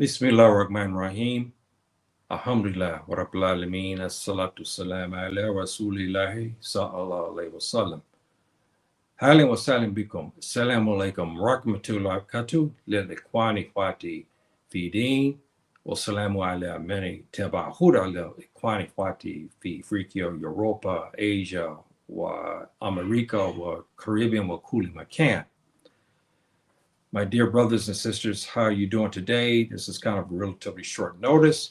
Bismillahirrahmanirrahim. Alhamdulillah wa rabbil alameen. As-salatu salam ala rasulillahi sallallahu alayhi wa sallam. Halim wa salim bikum. Assalamu alaikum. Rahmatullahi wa barakatuh. Lil ikhwani ikhwati fi din. Wa salamu ala mani tabahuda lil ikhwani ikhwati fi Africa, Europa, Asia, wa America, wa Caribbean, wa kuli makan. My dear brothers and sisters, how are you doing today? This is kind of a relatively short notice,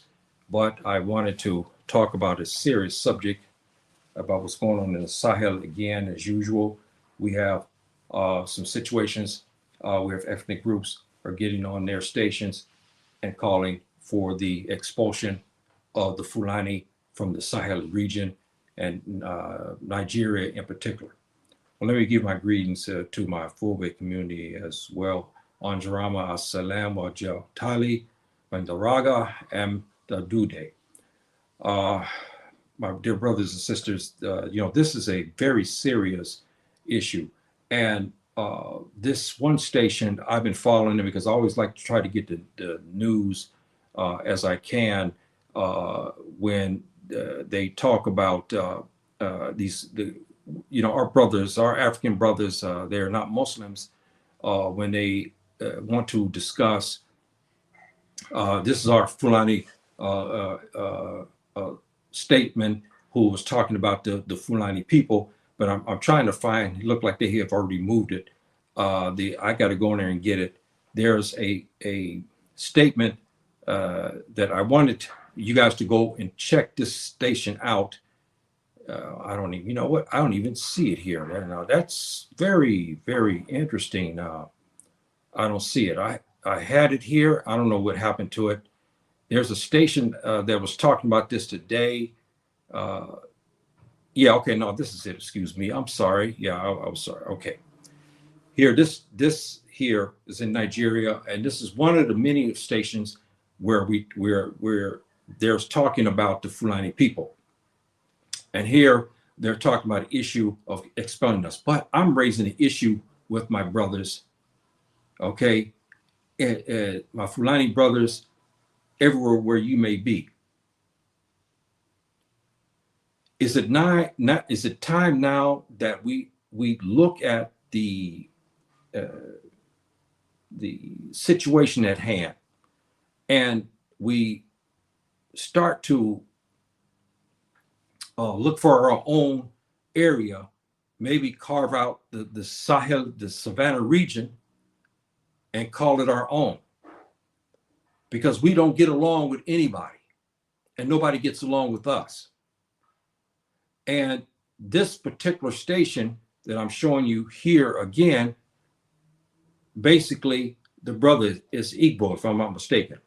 but I wanted to talk about a serious subject about what's going on in the Sahel again. As usual, we have some situations where ethnic groups are getting on their stations and calling for the expulsion of the Fulani from the Sahel region and Nigeria in particular. Well, let me give my greetings to my Fulbe community as well. Anjarama Assalam wa Tali Bandaraga and Dude. My dear brothers and sisters, this is a very serious issue. And this one station, I've been following it because I always like to try to get the news as I can when they talk about our brothers, our African brothers, they're not Muslims, when they want to discuss, this is our Fulani statement who was talking about the Fulani people, but I'm trying to find, it looked like they have already moved it. I got to go in there and get it. There's a statement that I wanted you guys to go and check this station out. I don't even, I don't even see it here. Now that's very, very interesting. I don't see it. I had it here. I don't know what happened to it. There's a station that was talking about this today. Yeah, okay, no, this is it. Excuse me. I'm sorry. Yeah, I was sorry. Okay. Here, this here is in Nigeria, and this is one of the many stations where there's talking about the Fulani people. And here they're talking about an issue of expelling us. But I'm raising an issue with my brothers, okay? My Fulani brothers, everywhere where you may be. Is it time now that we look at the situation at hand and we start to look for our own area, maybe carve out the Sahel, the Savannah region, and call it our own. Because we don't get along with anybody, and nobody gets along with us. And this particular station that I'm showing you here again, basically the brother is Igbo, if I'm not mistaken.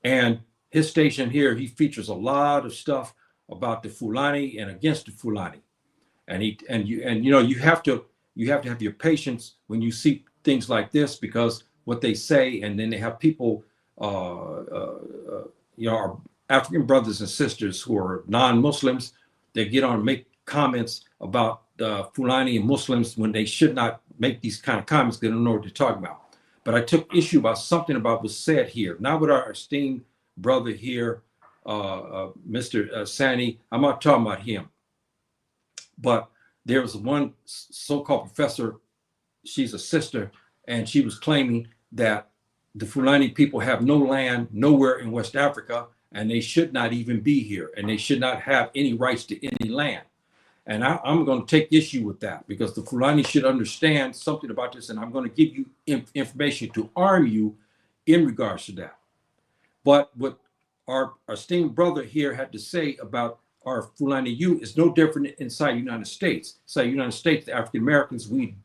And his station here, he features a lot of stuff about the Fulani and against the Fulani, and you have to have your patience when you see things like this, because what they say, and then they have people, our African brothers and sisters who are non-Muslims, they get on and make comments about Fulani and Muslims when they should not make these kind of comments. They don't know what they're talking about. But I took issue about something about was said here, not with our esteemed brother here, Mr. Sani. I'm not talking about him. But there was one so-called professor, she's a sister, and she was claiming that the Fulani people have no land nowhere in West Africa, and they should not even be here, and they should not have any rights to any land. And I'm going to take issue with that, because the Fulani should understand something about this, and I'm going to give you information to arm you in regards to that. But what our esteemed brother here had to say about our Fulani youth is no different inside the United States. Inside the United States, the African Americans, we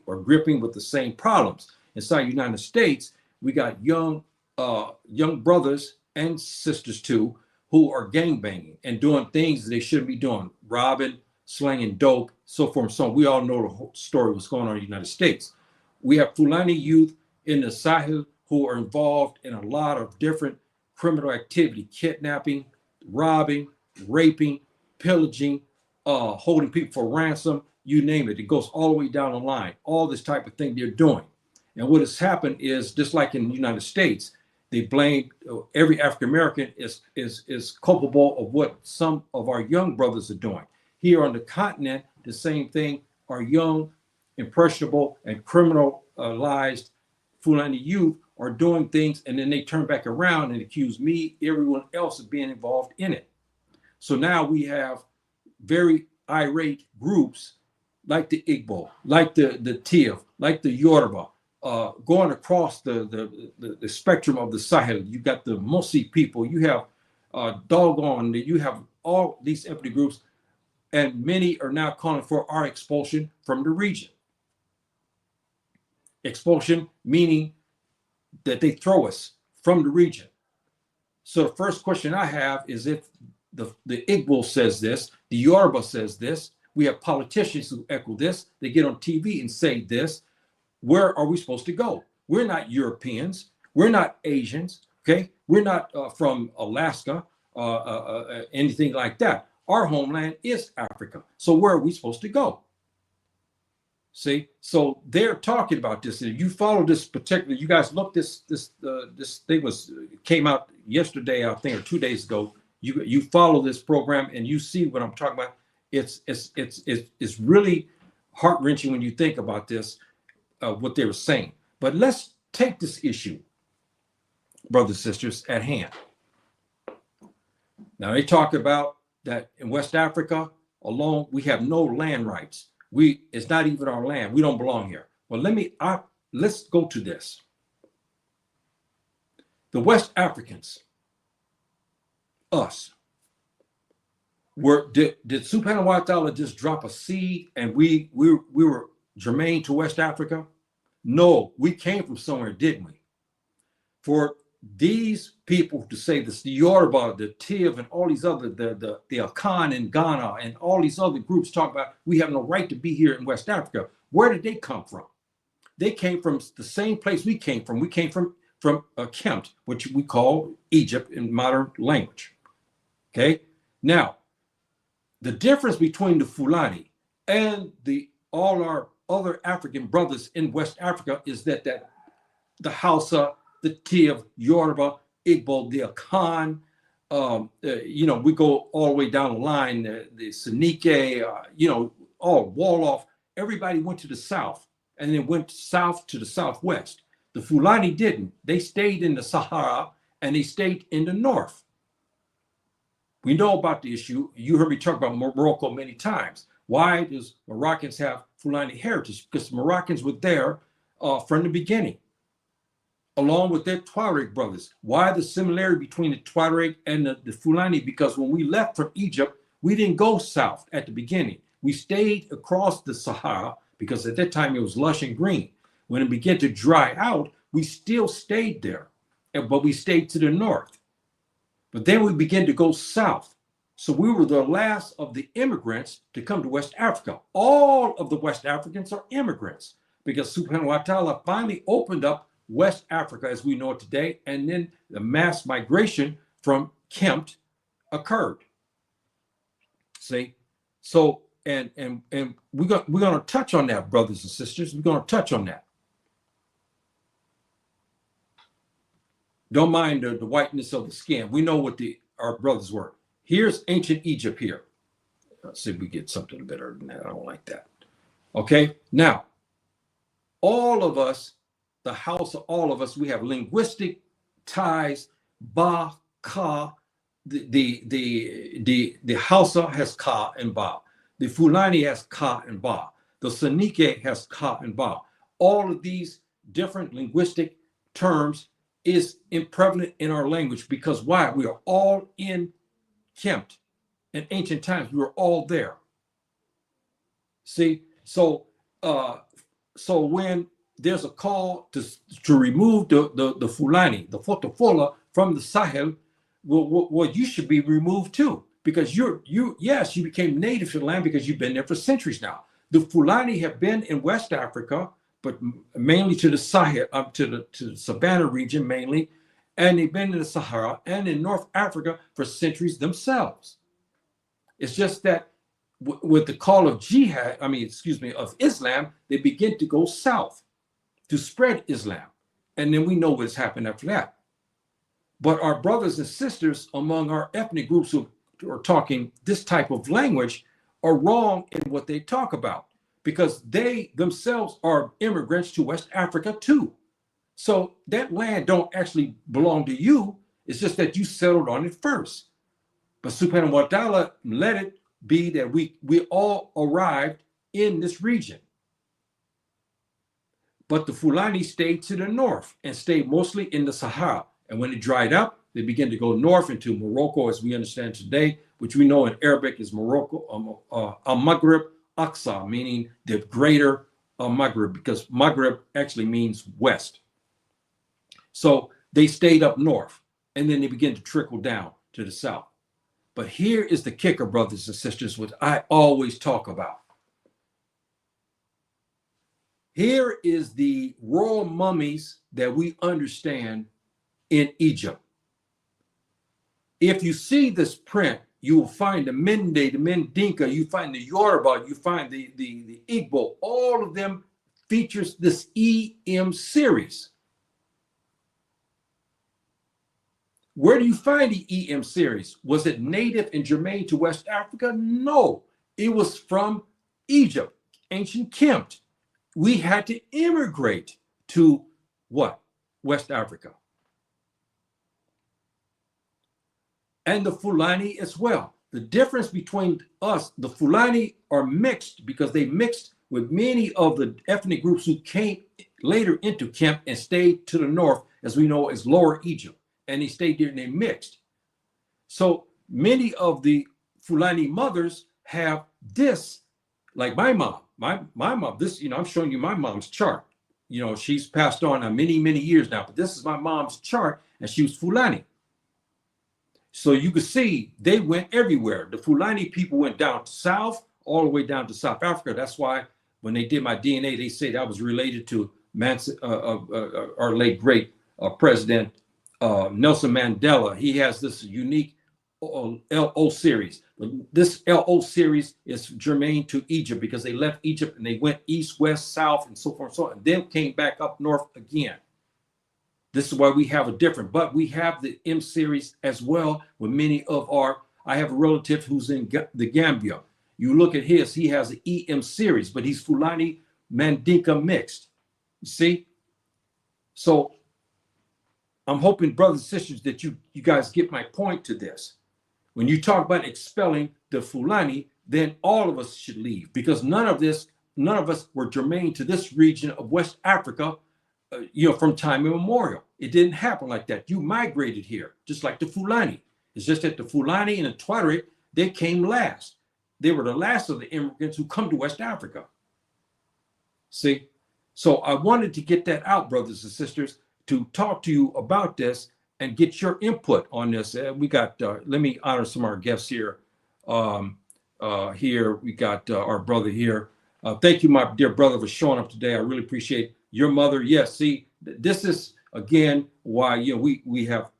are gripping with the same problems. Inside the United States, we got young brothers and sisters too, who are gangbanging and doing things that they shouldn't be doing, robbing, slinging dope, so forth and so on. We all know the whole story what's going on in the United States. We have Fulani youth in the Sahel who are involved in a lot of different criminal activity, kidnapping, robbing, raping, pillaging, holding people for ransom, you name it. It goes all the way down the line, all this type of thing they're doing. And what has happened is, just like in the United States, They blame every African American is culpable of what some of our young brothers are doing. Here on the continent, the same thing. Our young, impressionable, and criminalized Fulani youth are doing things, and then they turn back around and accuse me, everyone else, of being involved in it. So now we have very irate groups like the Igbo, like the Tiv, like the Yoruba, going across the spectrum of the Sahel. You got the Mosi people, you have Dogon, you have all these ethnic groups, and many are now calling for our expulsion from the region. Expulsion meaning that they throw us from the region. So the first question I have is, if the Igbo says this, the Yoruba says this, we have politicians who echo this, they get on TV and say this, where are we supposed to go? We're not Europeans, we're not Asians, okay? We're not from Alaska, anything like that. Our homeland is Africa. So where are we supposed to go? See, so they're talking about this. And you follow this particular, you guys look, this thing came out yesterday, I think, or 2 days ago. You follow this program and you see what I'm talking about. It's really heart-wrenching when you think about this, what they were saying. But let's take this issue, brothers and sisters, at hand. Now they talk about that in West Africa alone, we have no land rights. It's not even our land. We don't belong here. Well, let's go to this. The West Africans, us, did Subhanahu wa Ta'ala just drop a seed and we were germane to West Africa? No, we came from somewhere, didn't we? For these people to say this, the Yoruba, the Tiv, and all these other, the Akan in Ghana, and all these other groups talk about we have no right to be here in West Africa. Where did they come from? They came from the same place we came from. We came from Kemt, which we call Egypt in modern language. Okay, now the difference between the Fulani and all our other African brothers in West Africa is that the Hausa, the Tiv, Yoruba, Igbo, the Akan, we go all the way down the line, the Sanike, all Wolof, everybody went to the south and then went south to the southwest. The Fulani didn't. They stayed in the Sahara and they stayed in the north. We know about the issue. You heard me talk about Morocco many times. Why does Moroccans have Fulani heritage? Because Moroccans were there from the beginning, along with their Tuareg brothers. Why the similarity between the Tuareg and the Fulani? Because when we left from Egypt, we didn't go south at the beginning. We stayed across the Sahara because at that time it was lush and green. When it began to dry out, we still stayed there, but we stayed to the north. But then we began to go south. So we were the last of the immigrants to come to West Africa. All of the West Africans are immigrants because Subhanahu wa Ta'ala finally opened up West Africa as we know it today, and then the mass migration from Kemt occurred. See, so and we're going to touch on that, brothers and sisters. We're going to touch on that. Don't mind the whiteness of the skin. We know what our brothers were. Here's ancient Egypt here. Let's see if we get something better than that. I don't like that. Okay, now all of us, the house of all of us, we have linguistic ties. Ba, Ka, the Hausa has Ka and Ba. The Fulani has Ka and Ba. The Sanike has Ka and Ba. All of these different linguistic terms is prevalent in our language because why? We are all in Kemt. In ancient times, we were all there. See, so when there's a call to remove the Fulani, the Fotofola from the Sahel, well, you should be removed too, because you became native to the land because you've been there for centuries now. The Fulani have been in West Africa, but mainly to the Sahel, to the Savannah region mainly, and they've been in the Sahara and in North Africa for centuries themselves. It's just that with the call of of Islam, they begin to go south to spread Islam. And then we know what's happened after that. But our brothers and sisters among our ethnic groups who are talking this type of language are wrong in what they talk about, because they themselves are immigrants to West Africa too. So that land don't actually belong to you. It's just that you settled on it first. But subhanahu wa ta'ala let it be that we all arrived in this region. But the Fulani stayed to the north and stayed mostly in the Sahel. And when it dried up, they began to go north into Morocco, as we understand today, which we know in Arabic is Morocco, al-Maghrib Aqsa, meaning the greater Maghrib, because Maghrib actually means west. So they stayed up north, and then they began to trickle down to the south. But here is the kicker, brothers and sisters, which I always talk about. Here is the royal mummies that we understand in Egypt. If you see this print, you will find the Mende, the Mendinka, you find the Yoruba, you find the Igbo, all of them features this EM series. Where do you find the EM series? Was it native and germane to West Africa? No, it was from Egypt, ancient Kemet. We had to immigrate to what? West Africa. And the Fulani as well. The difference between us, the Fulani are mixed because they mixed with many of the ethnic groups who came later into Kemet and stayed to the north, as we know as Lower Egypt. And they stayed there and they mixed. So many of the Fulani mothers have this, like my mom. My mom, this, I'm showing you my mom's chart. She's passed on many, many years now, but this is my mom's chart, and she was Fulani. So you can see they went everywhere. The Fulani people went down south, all the way down to South Africa. That's why when they did my DNA, they say that was related to our late great president, Nelson Mandela. He has this unique LO series. This LO series is germane to Egypt because they left Egypt and they went east, west, south, and so forth and so on, and then came back up north again. This is why we have a different, but we have the M series as well with many of I have a relative who's in the Gambia. You look at he has an EM series, but he's Fulani Mandinka mixed. You see? So I'm hoping, brothers and sisters, that you guys get my point to this. When you talk about expelling the Fulani, then all of us should leave, because none of us were germane to this region of West Africa, from time immemorial. It didn't happen like that. You migrated here, just like the Fulani. It's just that the Fulani and the Tuareg, they came last. They were the last of the immigrants who come to West Africa. See? So I wanted to get that out, brothers and sisters, to talk to you about this and get your input on this. We got, let me honor some of our guests here. Here we got our brother here. Thank you, my dear brother, for showing up today. I really appreciate your mother. Yes, see, this is again why we have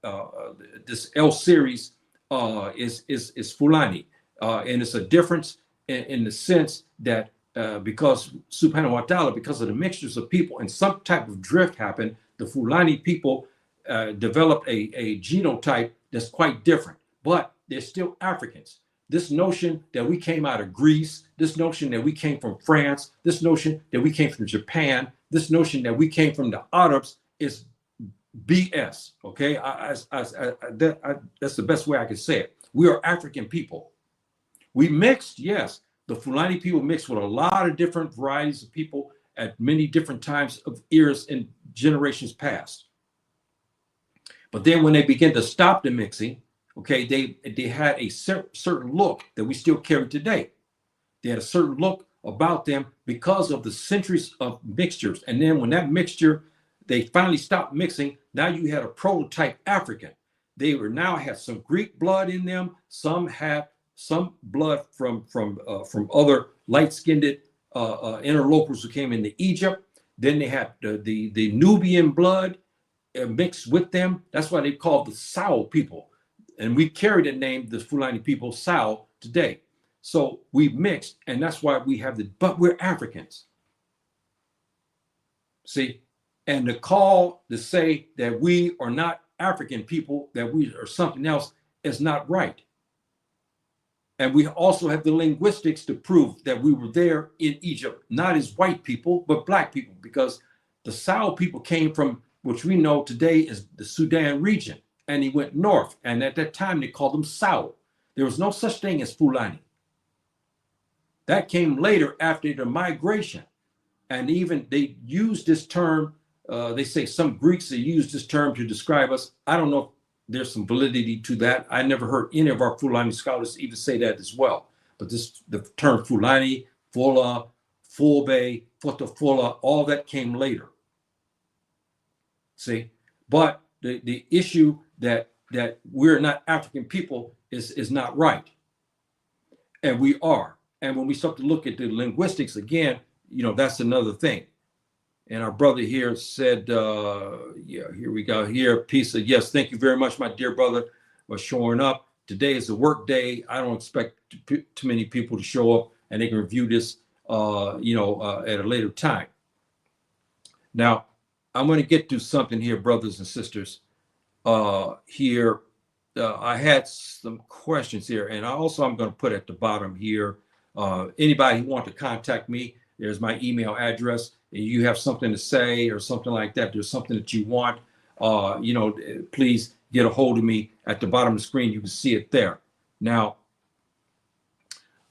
this L series is Fulani, and it's a difference in the sense that because subhanahu wa ta'ala, because of the mixtures of people and some type of drift happened, the Fulani people developed a genotype that's quite different, but they're still Africans. This notion that we came out of Greece, this notion that we came from France, this notion that we came from Japan, this notion that we came from the Arabs is BS, okay? That's the best way I can say it. We are African people. We mixed, yes. The Fulani people mixed with a lot of different varieties of people at many different times of eras and generations past. But then when they began to stop the mixing, okay, they had a certain look that we still carry today. They had a certain look about them because of the centuries of mixtures. And then when that mixture, they finally stopped mixing, now you had a prototype African. They were now had some Greek blood in them. Some had some blood from other light-skinned interlopers who came into Egypt. Then they had the Nubian blood mixed with them. That's why they called the Sao people. And we carry the name, the Fulani people, Sao, today. So we mixed, and that's why we have but we're Africans. See, and the call to say that we are not African people, that we are something else, is not right. And we also have the linguistics to prove that we were there in Egypt, not as white people, but black people, because the Sahel people came from, which we know today is the Sudan region, and he went north. And at that time, they called them Sahel. There was no such thing as Fulani. That came later after the migration. And even they used this term, they say some Greeks have used this term to describe us. I don't know if there's some validity to that. I never heard any of our Fulani scholars even say that as well. But the term Fulani, Fola, Fulbe, Fotofola, all that came later. See, but the issue that we're not African people is not right, and we are. And when we start to look at the linguistics again, that's another thing. And our brother here said, yeah, here we go. Here, peace of yes. Thank you very much, my dear brother, for showing up. Today is a work day. I don't expect too many people to show up, and they can review this, at a later time. Now, I'm going to get to something here, brothers and sisters. Here, I had some questions here, and I'm going to put at the bottom here. Anybody who wants to contact me, there's my email address. And you have something to say or something like that, there's something that you want, please get a hold of me. At the bottom of the screen, you can see it there. Now,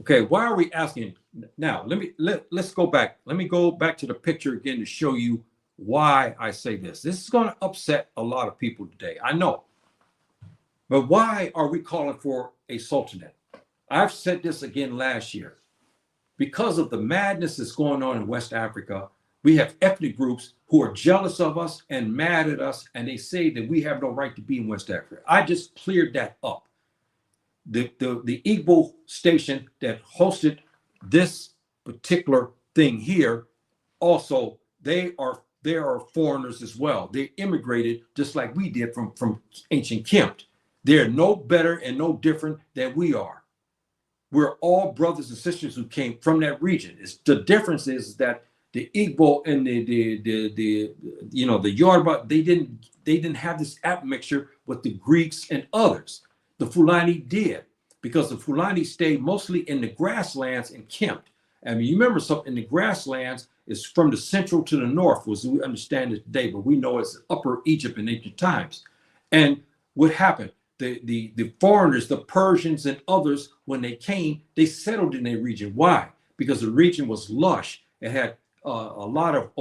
okay, why are we asking? Now, let's go back. Let me go back to the picture again to show you why I say this. This is going to upset a lot of people today, I know. But why are we calling for a sultanate? I've said this again last year. Because of the madness that's going on in West Africa, we have ethnic groups who are jealous of us and mad at us, and they say that we have no right to be in West Africa. I just cleared that up. The Igbo station that hosted this particular thing here, also, they are foreigners as well. They immigrated just like we did from ancient Kemet. They're no better and no different than we are. We're all brothers and sisters who came from that region. The difference is that the Igbo and the Yoruba, they didn't have this admixture with the Greeks and others. The Fulani did, because the Fulani stayed mostly in the grasslands in Kemet. I mean, you remember something, the grasslands is from the central to the north, as we understand it today, but we know it's Upper Egypt in ancient times. And what happened? The foreigners, the Persians and others, when they came, they settled in their region. Why? Because the region was lush. It had a lot of,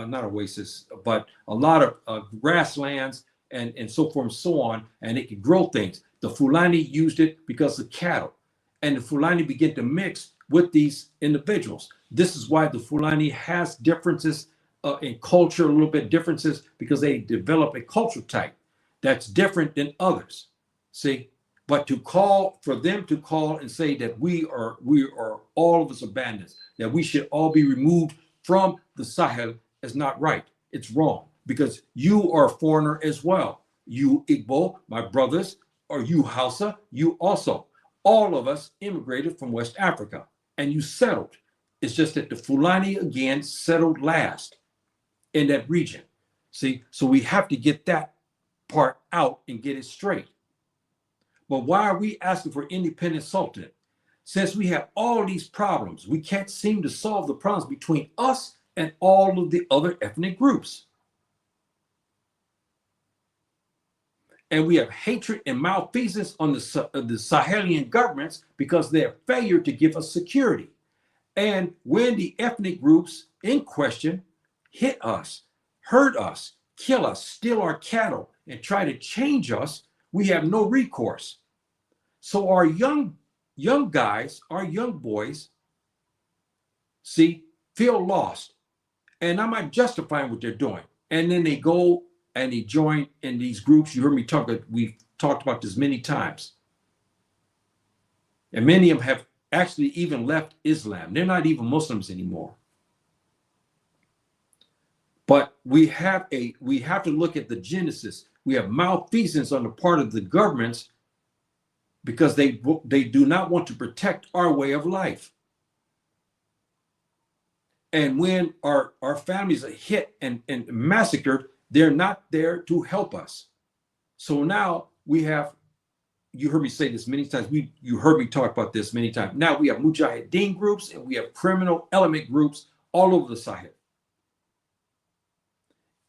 not oasis, but a lot of grasslands and so forth and so on, and it could grow things. The Fulani used it because of cattle, and the Fulani began to mix with these individuals. This is why the Fulani has differences in culture, a little bit differences, because they develop a culture type that's different than others. See, but for them to call and say that we are all of us abandoned, that we should all be removed from the Sahel is not right. It's wrong, because you are a foreigner as well. You Igbo, my brothers, or you Hausa, you also. All of us immigrated from West Africa, and you settled. It's just that the Fulani again settled last in that region. See, so we have to get that part out and get it straight. But why are we asking for independent sultanate? Since we have all these problems, we can't seem to solve the problems between us and all of the other ethnic groups. And we have hatred and malfeasance on the Sahelian governments because of their failure to give us security. And when the ethnic groups in question hit us, hurt us, kill us, steal our cattle, and try to change us, we have no recourse. So our young guys, our young boys, see, feel lost. And I'm not justifying what they're doing. And then they go and they join in these groups. You heard me talk, we've talked about this many times. And many of them have actually even left Islam. They're not even Muslims anymore. But we have to look at the genesis. We have malfeasance on the part of the governments because they do not want to protect our way of life. And when our families are hit and massacred, they're not there to help us. So now we have, you heard me say this many times, you heard me talk about this many times. Now we have mujahideen groups and we have criminal element groups all over the Sahel.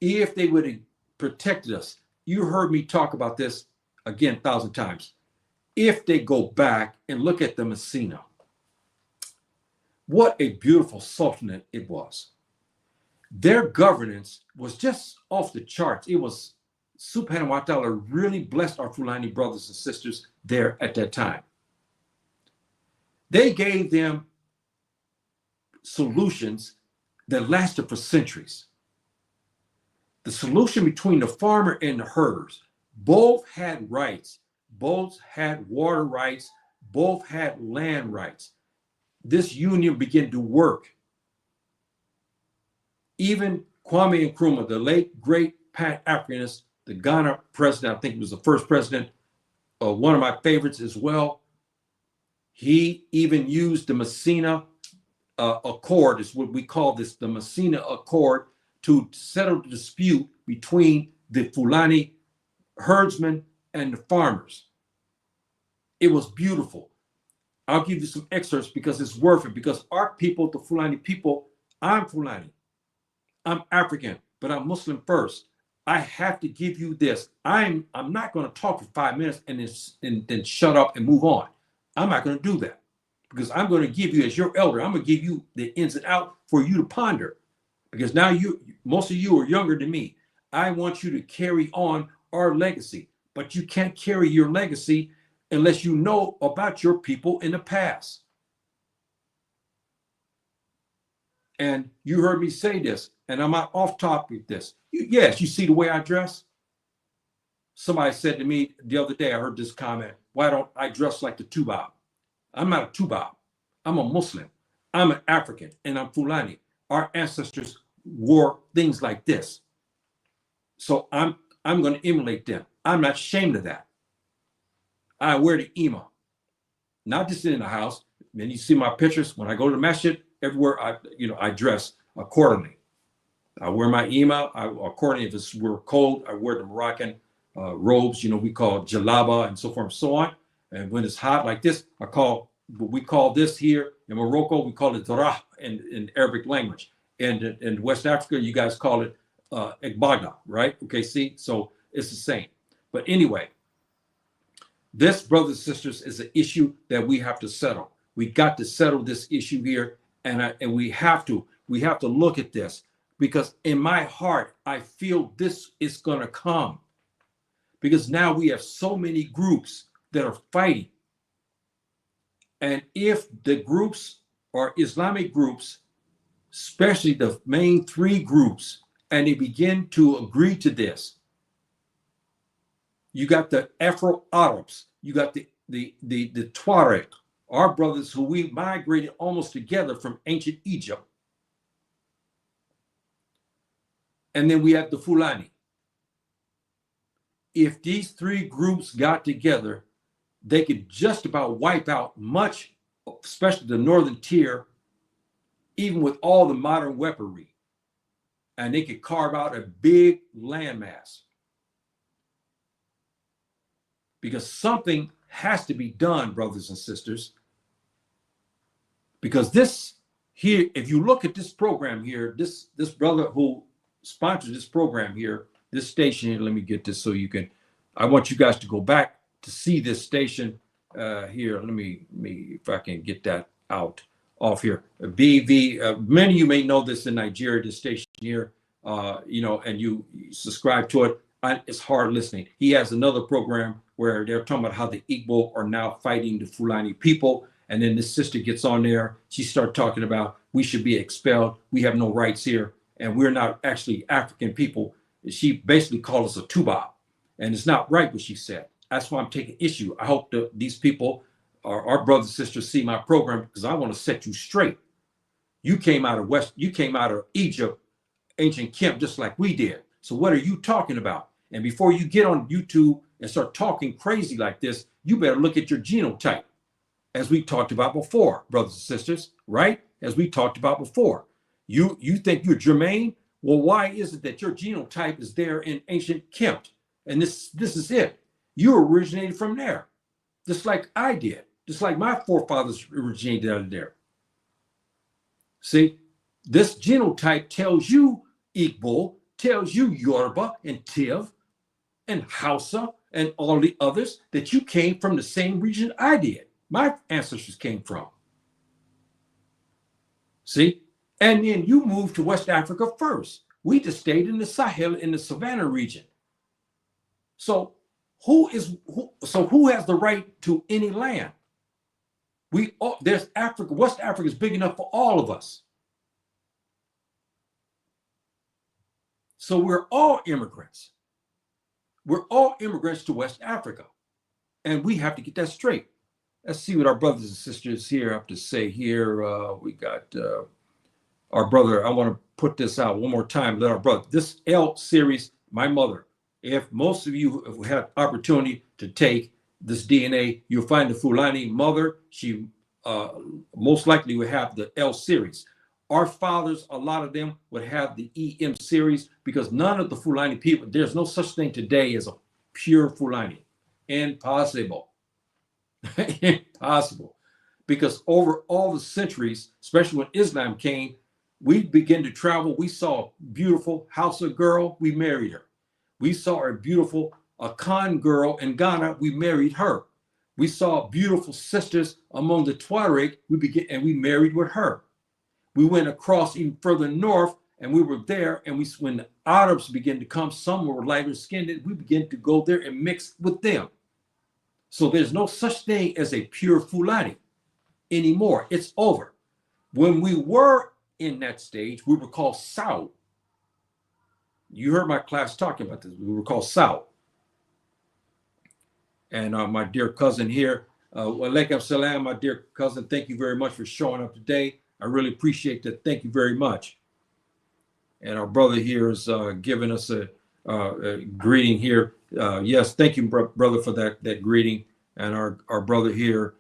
If they would have protected us, you heard me talk about this again 1,000 times. If they go back and look at the Messina, what a beautiful sultanate it was. Their governance was just off the charts. It was, subhanahu wa ta'ala really blessed our Fulani brothers and sisters there at that time. They gave them solutions that lasted for centuries. The solution between the farmer and the herders, both had rights, both had water rights, both had land rights. This union began to work. Even Kwame Nkrumah, the late great Pan-Africanist, the Ghana president, I think he was the first president, one of my favorites as well. He even used the Messina Accord, is what we call this, the Messina Accord, to settle the dispute between the Fulani herdsmen and the farmers. It was beautiful. I'll give you some excerpts because it's worth it, because our people, the Fulani people, I'm Fulani. I'm African, but I'm Muslim first. I have to give you this. I'm not going to talk for 5 minutes and then shut up and move on. I'm not going to do that, because I'm going to give you, as your elder, I'm going to give you the ins and out for you to ponder, because now most of you are younger than me. I want you to carry on our legacy, but you can't carry your legacy unless you know about your people in the past. And you heard me say this, and I'm not off topic with this. Yes, you see the way I dress? Somebody said to me the other day, I heard this comment, why don't I dress like the Tubab? I'm not a Tubab. I'm a Muslim. I'm an African, and I'm Fulani. Our ancestors wore things like this. So I'm going to emulate them. I'm not ashamed of that. I wear the ima, not just in the house. Then you see my pictures when I go to the masjid, everywhere I dress accordingly. I wear my ima accordingly. If we're cold, I wear the Moroccan robes, we call jalaba and so forth and so on. And when it's hot like this, we call this here in Morocco, we call it darah in Arabic language. And in West Africa, you guys call it ekbaga, right? Okay, see, so it's the same. But anyway, this, brothers and sisters, is an issue that we have to settle. We got to settle this issue here, and we have to look at this, because in my heart, I feel this is going to come, because now we have so many groups that are fighting. And if the groups are Islamic groups, especially the main three groups, and they begin to agree to this, you got the Afro-Arabs, you got the Tuareg, our brothers who we migrated almost together from ancient Egypt. And then we have the Fulani. If these three groups got together, they could just about wipe out much, especially the northern tier, even with all the modern weaponry. And they could carve out a big landmass. Because something has to be done, brothers and sisters. Because this here, if you look at this program here, this brother who sponsored this program here, this station here, let me get this so you can, I want you guys to go back to see this station here. Let me, if I can get that out off here. BV, many of you may know this in Nigeria, this station here, and you subscribe to it. It's hard listening. He has another program where they're talking about how the Igbo are now fighting the Fulani people. And then this sister gets on there. She started talking about we should be expelled. We have no rights here. And we're not actually African people. She basically called us a Tubab. And it's not right what she said. That's why I'm taking issue. I hope that these people, our brothers and sisters, see my program, because I want to set you straight. You came out of Egypt, ancient Kemp, just like we did. So what are you talking about? And before you get on YouTube and start talking crazy like this, you better look at your genotype, as we talked about before, brothers and sisters, right? As we talked about before. You think you're Jermaine? Well, why is it that your genotype is there in ancient Kempt? And this is it. You originated from there, just like I did, just like my forefathers originated out of there. See, this genotype tells you Igbo, tells you Yoruba and Tiv and Hausa and all the others that you came from the same region I did. My ancestors came from. See? And then you moved to West Africa first. We just stayed in the Sahel, in the Savannah region. So who has the right to any land? There's Africa. West Africa is big enough for all of us. So we're all immigrants. We're all immigrants to West Africa. And we have to get that straight. Let's see what our brothers and sisters here have to say here. We got our brother. I want to put this out one more time. Let our brother, this L series, my mother. If most of you have had opportunity to take this DNA, you'll find the Fulani mother. She most likely would have the L series. Our fathers, a lot of them would have the EM series because none of the Fulani people, there's no such thing today as a pure Fulani. Impossible. Impossible. Because over all the centuries, especially when Islam came, we began to travel. We saw a beautiful Hausa girl, we married her. We saw a beautiful Akan girl in Ghana, we married her. We saw beautiful sisters among the Tuareg, we married with her. We went across even further north, and we were there, and when the Arabs began to come, some were lighter skinned, we began to go there and mix with them. So there's no such thing as a pure Fulani anymore. It's over. When we were in that stage, we were called Sao. You heard my class talking about this. We were called Sao. And my dear cousin here, Walaikum Salam, my dear cousin, thank you very much for showing up today. I really appreciate that. Thank you very much. And our brother here is giving us a greeting here. Yes, thank you, brother, for that greeting. And our brother here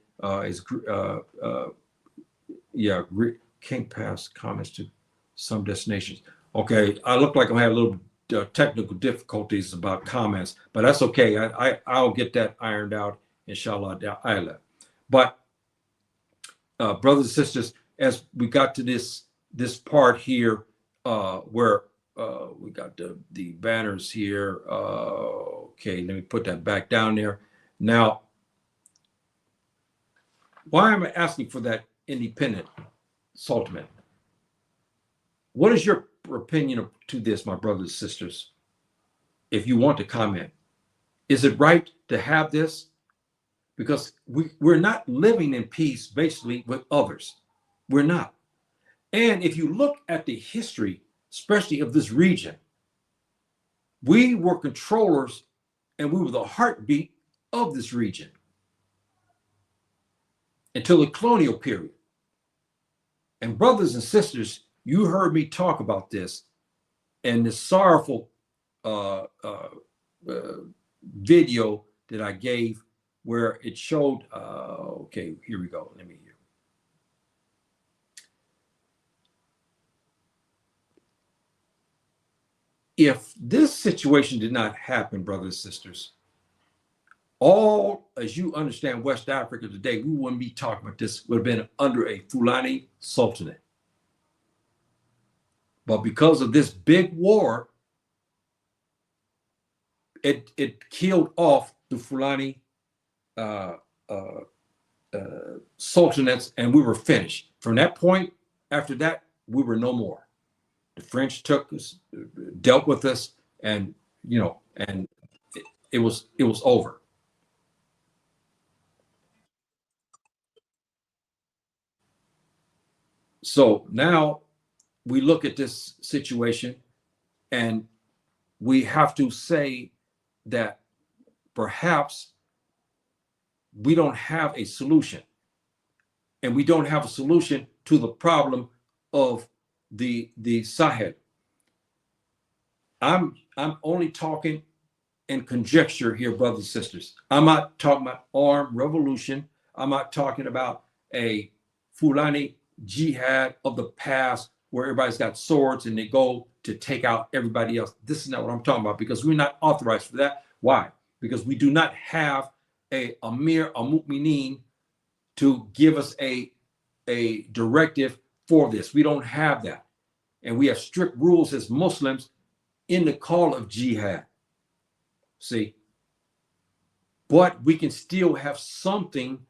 can't pass comments to some destinations. Okay, I look like I'm having a little technical difficulties about comments, but that's okay. I'll get that ironed out, inshallah. But brothers and sisters, as we got to this part here, where we got the banners here. Okay, let me put that back down there. Now, why am I asking for that independent sultanate? What is your opinion to this, my brothers and sisters? If you want to comment, is it right to have this? Because we're not living in peace, basically, with others. We're not. And if you look at the history, especially of this region, we were controllers and we were the heartbeat of this region until the colonial period. And brothers and sisters, you heard me talk about this and this sorrowful video that I gave where it showed, okay, here we go. Let me hear. If this situation did not happen, brothers and sisters, all, as you understand, West Africa today, we wouldn't be talking about this, would have been under a Fulani sultanate. But because of this big war, it killed off the Fulani sultanates, and we were finished. From that point, after that, we were no more. The French took us, dealt with us, and and it was over. So now we look at this situation, and we have to say that perhaps we don't have a solution, and we don't have a solution to the problem of the Sahel. I'm only talking in conjecture here, brothers and sisters. I'm not talking about armed revolution. I'm not talking about a Fulani jihad of the past where everybody's got swords and they go to take out everybody else. This is not what I'm talking about, because we're not authorized for that. Why? Because we do not have a Amir al-Mu'minin to give us a directive for this. We don't have that. And we have strict rules as Muslims in the call of jihad. See? But we can still have something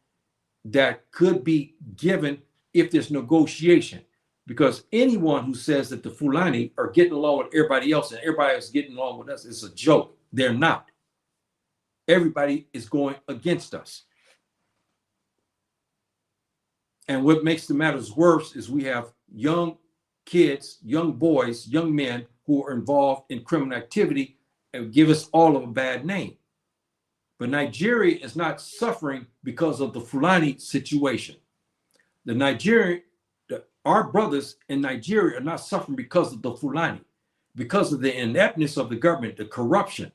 that could be given if there's negotiation. Because anyone who says that the Fulani are getting along with everybody else and everybody is getting along with us is a joke. They're not. Everybody is going against us. And what makes the matters worse is we have young kids, young boys, young men who are involved in criminal activity and give us all of a bad name. But Nigeria is not suffering because of the Fulani situation. Our brothers in Nigeria are not suffering because of the Fulani, because of the ineptness of the government, the corruption.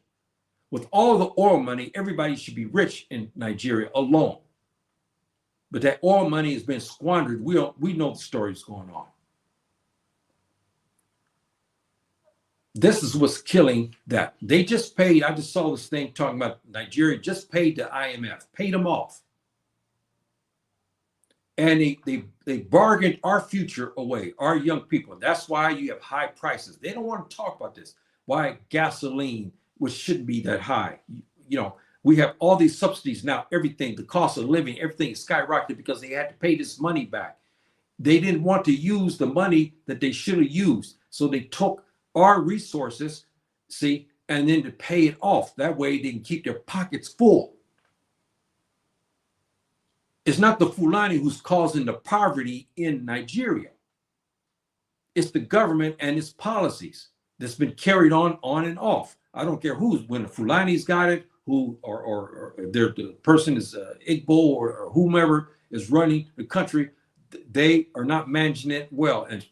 With all the oil money, everybody should be rich in Nigeria alone. But that oil money has been squandered. We know the stories going on. This is what's killing that. They just paid, I just saw this thing talking about Nigeria just paid the IMF, paid them off. And they bargained our future away, our young people. That's why you have high prices. They don't want to talk about this. Why gasoline, which shouldn't be that high. We have all these subsidies now, everything, the cost of living, everything is skyrocketed because they had to pay this money back. They didn't want to use the money that they should have used. So they took our resources, see, and then to pay it off. That way they can keep their pockets full. It's not the Fulani who's causing the poverty in Nigeria. It's the government and its policies that's been carried on and off. I don't care when the Fulani's got it, or the person is Igbo or whomever is running the country, they are not managing it well. And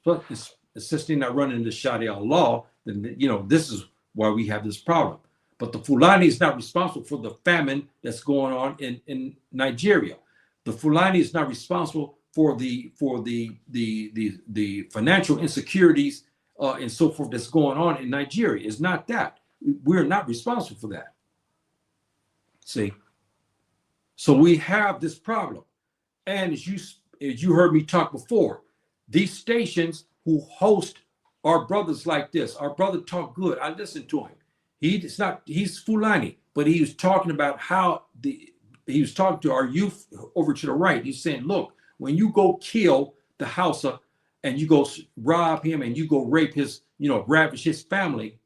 since they're not running the Sharia law, then this is why we have this problem. But the Fulani is not responsible for the famine that's going on in Nigeria. The Fulani is not responsible for the financial insecurities and so forth that's going on in Nigeria. It's not that. We're not responsible for that. See? So we have this problem. And as you heard me talk before, these stations who host our brothers like this, our brother talk good. I listened to him. He's Fulani, but he was talking about how he was talking to our youth over to the right. He's saying, look, when you go kill the Hausa and you go rob him and you go rape his, ravish his family,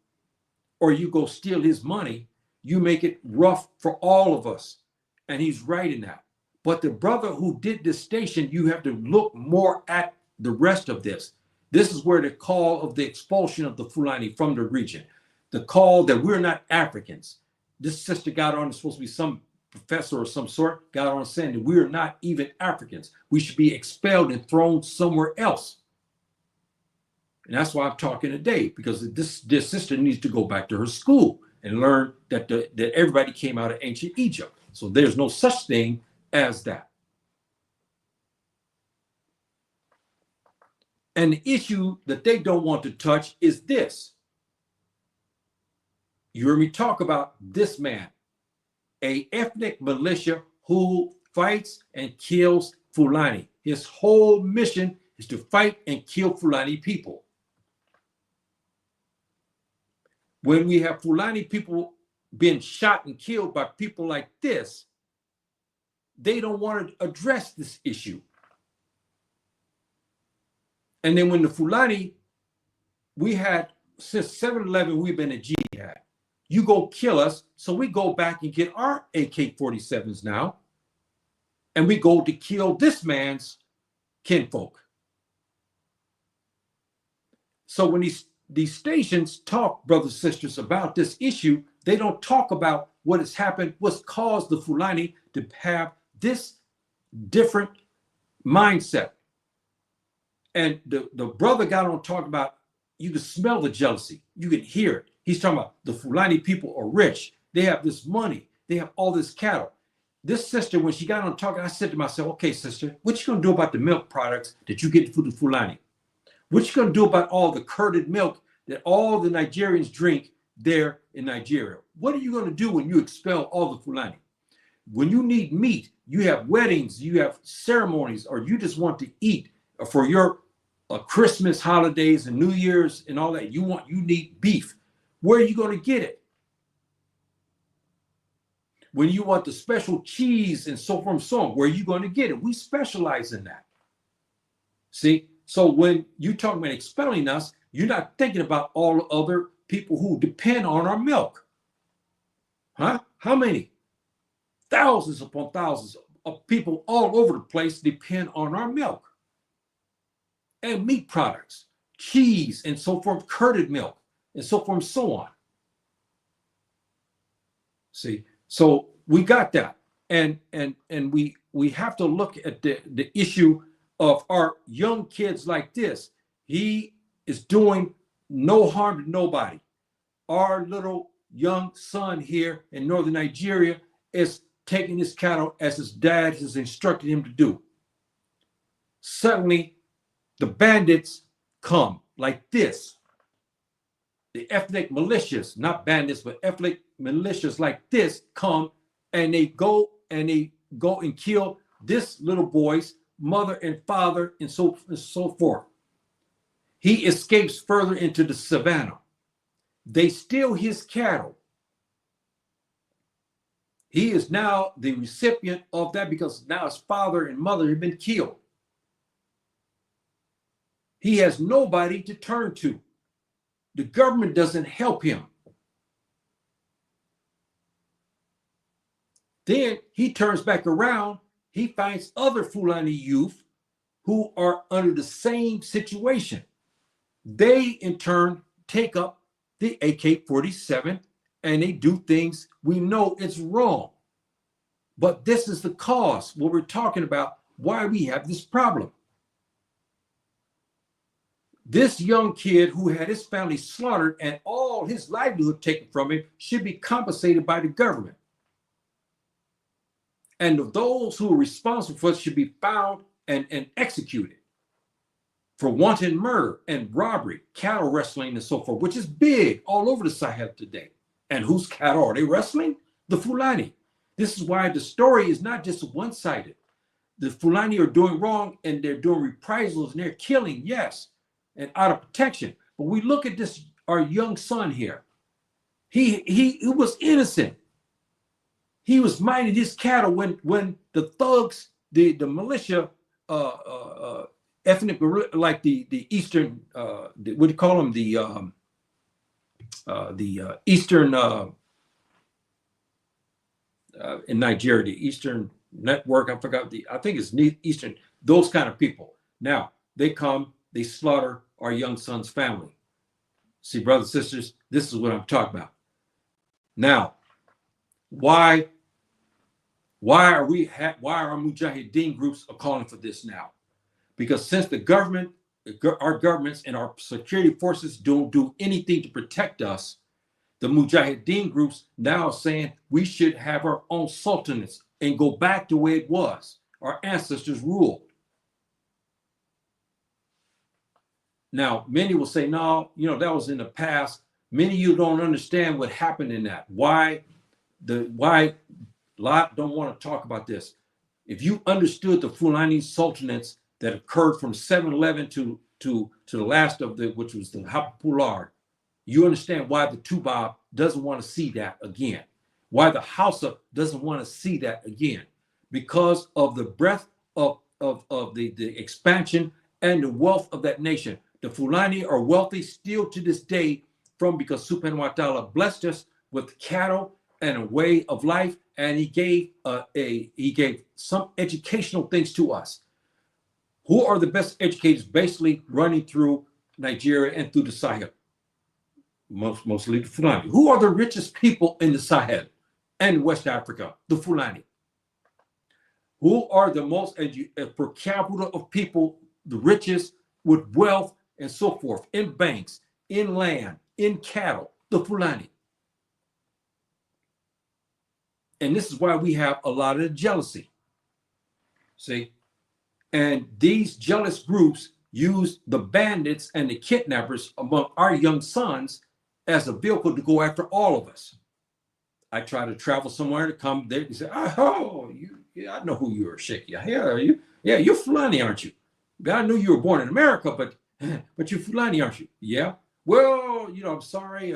or you go steal his money, you make it rough for all of us. And he's right in that. But the brother who did this station, you have to look more at the rest of this. This is where the call of the expulsion of the Fulani from the region, the call that we're not Africans. This sister got on, it's supposed to be some professor or some sort, got on saying that we're not even Africans. We should be expelled and thrown somewhere else. And that's why I'm talking today, because this sister needs to go back to her school and learn that everybody came out of ancient Egypt. So there's no such thing as that. And the issue that they don't want to touch is this. You heard me talk about this man, a ethnic militia who fights and kills Fulani. His whole mission is to fight and kill Fulani people. When we have Fulani people being shot and killed by people like this, they don't want to address this issue. And then when the Fulani, we had, since 7/11, we've been in jihad. You go kill us, so we go back and get our AK-47s now, and we go to kill this man's kinfolk. So when these stations talk, brothers and sisters, about this issue, they don't talk about what has happened, what's caused the Fulani to have this different mindset. And the brother got on talking about, you can smell the jealousy, you can hear it. He's talking about the Fulani people are rich. They have this money. They have all this cattle. This sister, when she got on talking, I said to myself, okay, sister, what you gonna do about the milk products that you get from the Fulani? What you gonna do about all the curded milk that all the Nigerians drink there in Nigeria? what are you going to do when you expel all the Fulani? When you need meat, you have weddings, you have ceremonies, or you just want to eat for your Christmas holidays and New Year's and all that. You need beef. Where are you going to get it? When you want the special cheese and so forth and so on, where are you going to get it? We specialize in that. See, so when you talk about expelling us, you're not thinking about all the other people who depend on our milk. Huh? How many? Thousands upon thousands of people all over the place depend on our milk and meat products, cheese and so forth, curded milk and so forth and so on. See, so we got that. And we have to look at the issue of our young kids like this. He is doing no harm to nobody. Our little young son here in northern Nigeria is taking his cattle as his dad has instructed him to do. Suddenly, the bandits come like this. The ethnic militias, not bandits, but ethnic militias like this come, and they go and kill this little boy's mother and father and so forth. He escapes further into the savannah. They steal his cattle. He is now the recipient of that because now his father and mother have been killed. He has nobody to turn to. The government doesn't help him. Then he turns back around. He finds other Fulani youth who are under the same situation. They in turn take up the AK-47 and they do things we know it's wrong. But this is the cause, what we're talking about, why we have this problem. This young kid who had his family slaughtered and all his livelihood taken from him should be compensated by the government. And those who are responsible for it should be found and executed for wanton murder and robbery, cattle wrestling and so forth, which is big all over the Sahel today. And whose cattle are they wrestling? The Fulani. This is why the story is not just one-sided. The Fulani are doing wrong and they're doing reprisals and they're killing, yes, and out of protection. But we look at this, our young son here. He was innocent. He was minding his cattle when the thugs, the militia, ethnic, like the Eastern, what do you call them? The Eastern, in Nigeria, the Eastern Network, I think it's Eastern, those kind of people. Now, they come, they slaughter our young son's family. See, brothers and sisters, this is what I'm talking about. Now, why are our Mujahideen groups are calling for this now? Because since the government, our governments and our security forces don't do anything to protect us, the Mujahideen groups now are saying we should have our own sultanates and go back to where it was. Our ancestors ruled. Now, many will say, no, that was in the past. Many of you don't understand what happened in that. Why a lot don't want to talk about this. If you understood the Fulani sultanates that occurred from 711 to the last of which was the Hapular, you understand why the Tubab doesn't want to see that again. Why the Hausa doesn't want to see that again. Because of the breadth of the expansion and the wealth of that nation. The Fulani are wealthy still to this day because Subhanahu wa Ta'ala blessed us with cattle and a way of life, and he gave some educational things to us. Who are the best educators basically running through Nigeria and through the Sahel? Mostly the Fulani. Who are the richest people in the Sahel and West Africa? The Fulani. Who are the most per capita of people, the richest with wealth and so forth, in banks, in land, in cattle? The Fulani. And this is why we have a lot of jealousy. See? And these jealous groups use the bandits and the kidnappers among our young sons as a vehicle to go after all of us. I try to travel somewhere to come there and say, oh, yeah, I know who you are, Sheikh. Yeah, are you? Yeah, you're Fulani, aren't you? I knew you were born in America, but you're Fulani, aren't you? Yeah. Well, I'm sorry.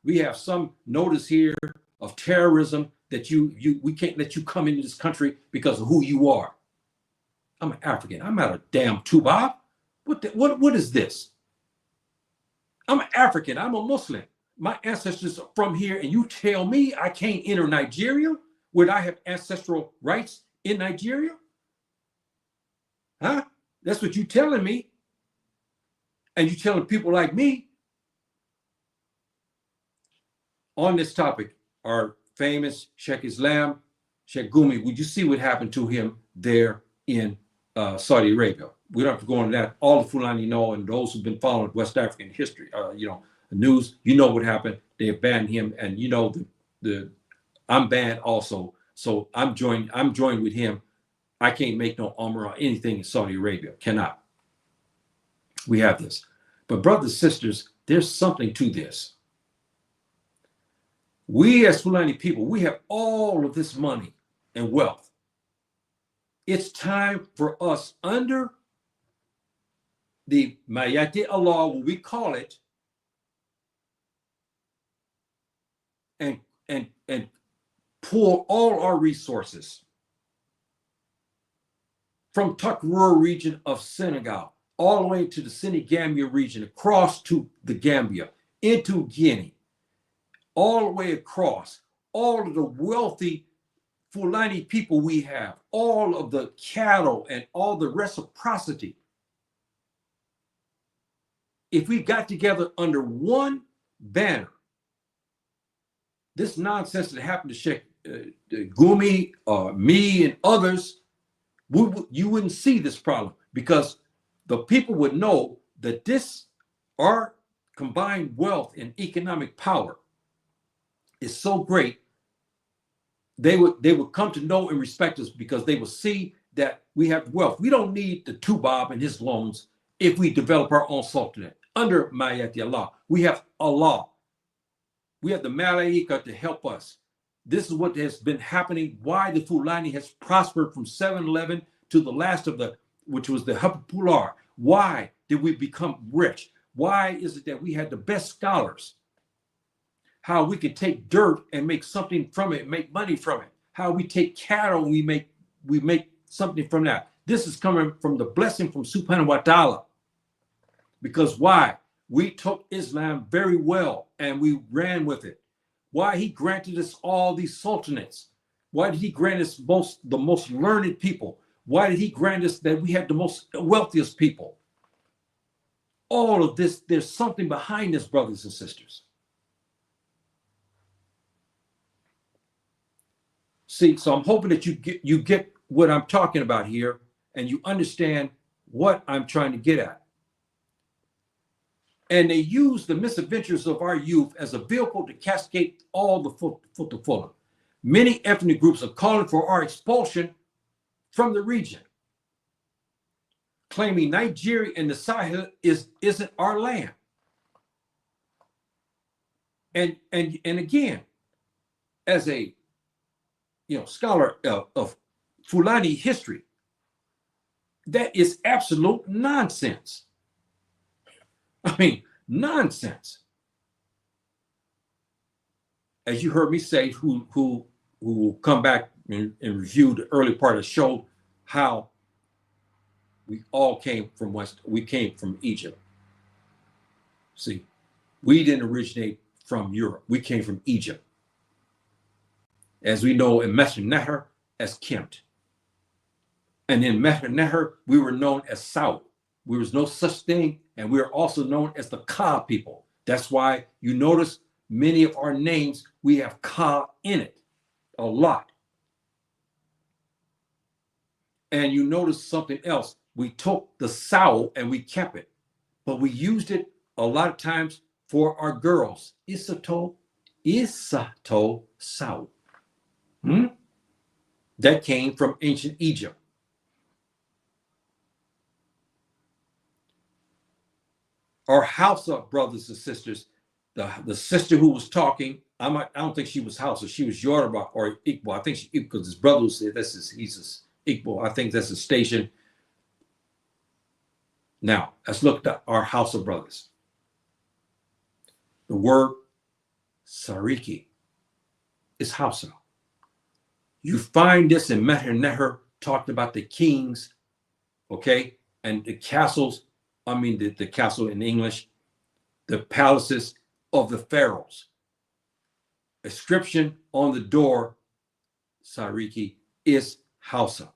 We have some notice here of terrorism that we can't let you come into this country because of who you are. I'm an African. I'm not a damn Tubab. What is this? I'm an African. I'm a Muslim. My ancestors are from here, and you tell me I can't enter Nigeria where I have ancestral rights in Nigeria? Huh? That's what you're telling me. And you're telling people like me. On this topic, our famous Sheikh Islam, Sheikh Gumi, would you see what happened to him there in Saudi Arabia? We don't have to go into that. All the Fulani know, and those who've been following West African history, the news, what happened. They banned him, and I'm banned also. So I'm joined with him. I can't make no Umrah or anything in Saudi Arabia. Cannot. We have this. But brothers and sisters, there's something to this. We as Fulani people, we have all of this money and wealth. It's time for us under the Mayati Allah, what we call it, and pull all our resources from Takrur region of Senegal, all the way to the Senegambia region, across to the Gambia, into Guinea, all the way across, all of the wealthy Fulani people we have, all of the cattle and all the reciprocity. If we got together under one banner, this nonsense that happened to Sheikh Gumi, me, and others, you wouldn't see this problem, because the people would know that our combined wealth and economic power is so great. They would come to know and respect us, because they will see that we have wealth. We don't need the Tubab and his loans if we develop our own sultanate. Under Mayati Allah, we have Allah. We have the Malaika to help us. This is what has been happening, why the Fulani has prospered from 711 to the last of which was the Hapular. Why did we become rich? Why is it that we had the best scholars? How we could take dirt and make something from it, make money from it. How we take cattle and we make something from that. This is coming from the blessing from Subhanahu wa Ta'ala. Because why? We took Islam very well and we ran with it. Why he granted us all these sultanates? Why did he grant us the most learned people? Why did he grant us that we had the most wealthiest people? All of this, there's something behind this, brothers and sisters. See, so I'm hoping that you get what I'm talking about here, and you understand what I'm trying to get at. And they use the misadventures of our youth as a vehicle to cascade all the Fulani. Many ethnic groups are calling for our expulsion from the region, claiming Nigeria and the Sahel isn't our land. And again, as a scholar of Fulani history, that is absolute nonsense. I mean, nonsense. As you heard me say, who will come back and review the early part of the show, how we all came from we came from Egypt. See, we didn't originate from Europe. We came from Egypt. As we know in Messer Neher as Kemt. And in Messer Neher, we were known as South. There was no such thing, and we are also known as the Ka people. That's why you notice many of our names, we have Ka in it, a lot. And you notice something else. We took the Sao and we kept it, but we used it a lot of times for our girls. Isato Sao. That came from ancient Egypt. Our Hausa brothers and sisters, the sister who was talking I don't think she was Hausa. She was Yoruba or Igbo. I think she, because his brother said he's Igbo. I think that's a station. Now, let's look at our Hausa brothers. The word Sariki is Hausa. You find this in Meher Neher, talked about the kings, okay, and the castles. I mean, the castle in English, the palaces of the pharaohs. Inscription on the door, Sariki, is Hausa.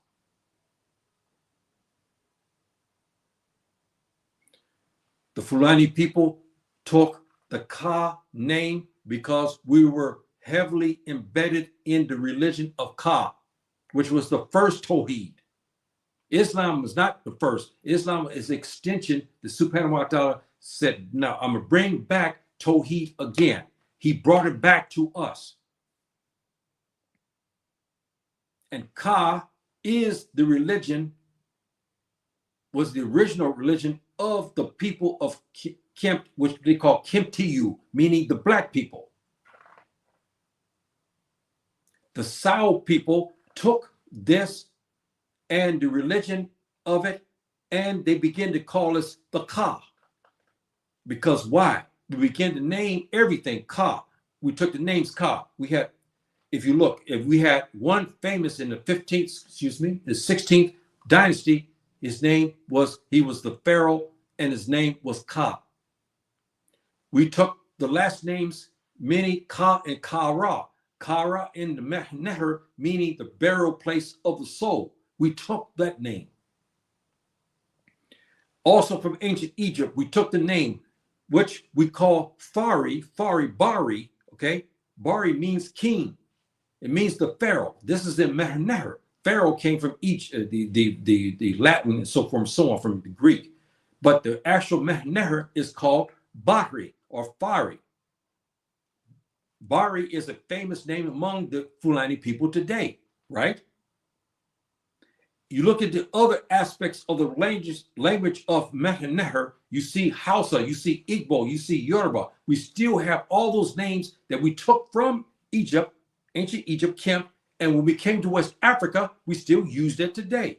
The Fulani people took the Ka name because we were heavily embedded in the religion of Ka, which was the first Tawheed. Islam was not the first. Islam is extension. The Subhanahu wa ta'ala said, now I'm going to bring back Tawheed again. He brought it back to us. And Ka is the religion, was the original religion of the people of Kempt, which they call Kemptiu, meaning the black people. The Sao people took this and the religion of it, and they began to call us the Ka. Because why? We began to name everything Ka. We took the names Ka. We had, if you look, if we had one famous in the 16th dynasty, his name was, he was the pharaoh, and his name was Ka. We took the last names, many Ka and Kara. Kara in the Neher, meaning the burial place of the soul. We took that name. Also from ancient Egypt, we took the name, which we call Bari, Bari, okay? Bari means king. It means the pharaoh. This is in Neher. Pharaoh came from Egypt, the Latin and so on, from the Greek. But the actual Neher is called Bahri or Fari. Bari is a famous name among the Fulani people today, right? You look at the other aspects of the language of Neher, you see Hausa, you see Igbo, you see Yoruba. We still have all those names that we took from Egypt, ancient Egypt, Kempt, and when we came to West Africa, we still use it today.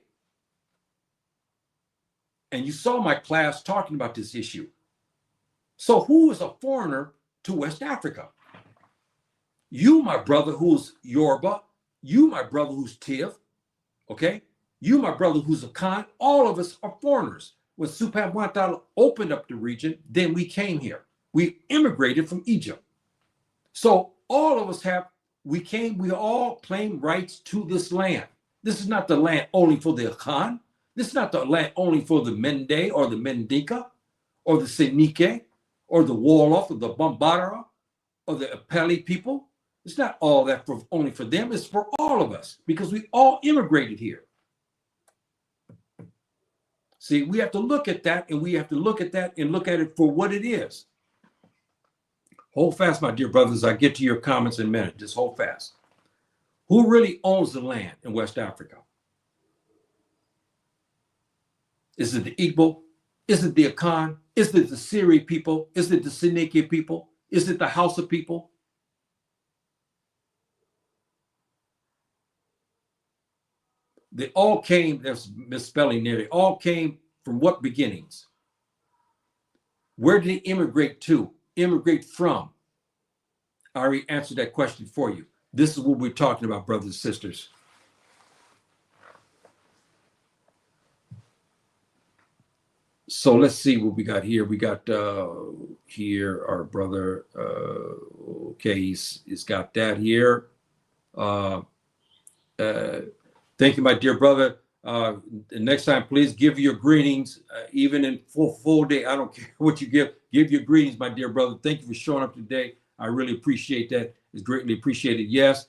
And you saw my class talking about this issue. So who is a foreigner to West Africa? You, my brother, who's Yoruba. You, my brother, who's Tiv. Okay? You, my brother, who's a Khan. All of us are foreigners. When Subhanahu wa ta'ala opened up the region, then we came here. We immigrated from Egypt. So all of us we all claim rights to this land. This is not the land only for the Khan. This is not the land only for the Mende or the Mendika or the Senike or the Wolof or the Bambara or the Apeli people. It's not all that only for them. It's for all of us because we all immigrated here. See, we have to look at that, and we have to look at that and look at it for what it is. Hold fast, my dear brothers. I'll get to your comments in a minute. Just hold fast. Who really owns the land in West Africa? Is it the Igbo? Is it the Akan? Is it the Siri people? Is it the Seneke people? Is it the Hausa people? They all came, there's misspelling there, they all came from what beginnings? Where did they immigrate to? Immigrate from? I already answered that question for you. This is what we're talking about, brothers and sisters. So let's see what we got here. We got here our brother. Okay, he's got that here. Thank you, my dear brother. Next time, please give your greetings, even in full day. I don't care what you give. Give your greetings, my dear brother. Thank you for showing up today. I really appreciate that. It's greatly appreciated. Yes,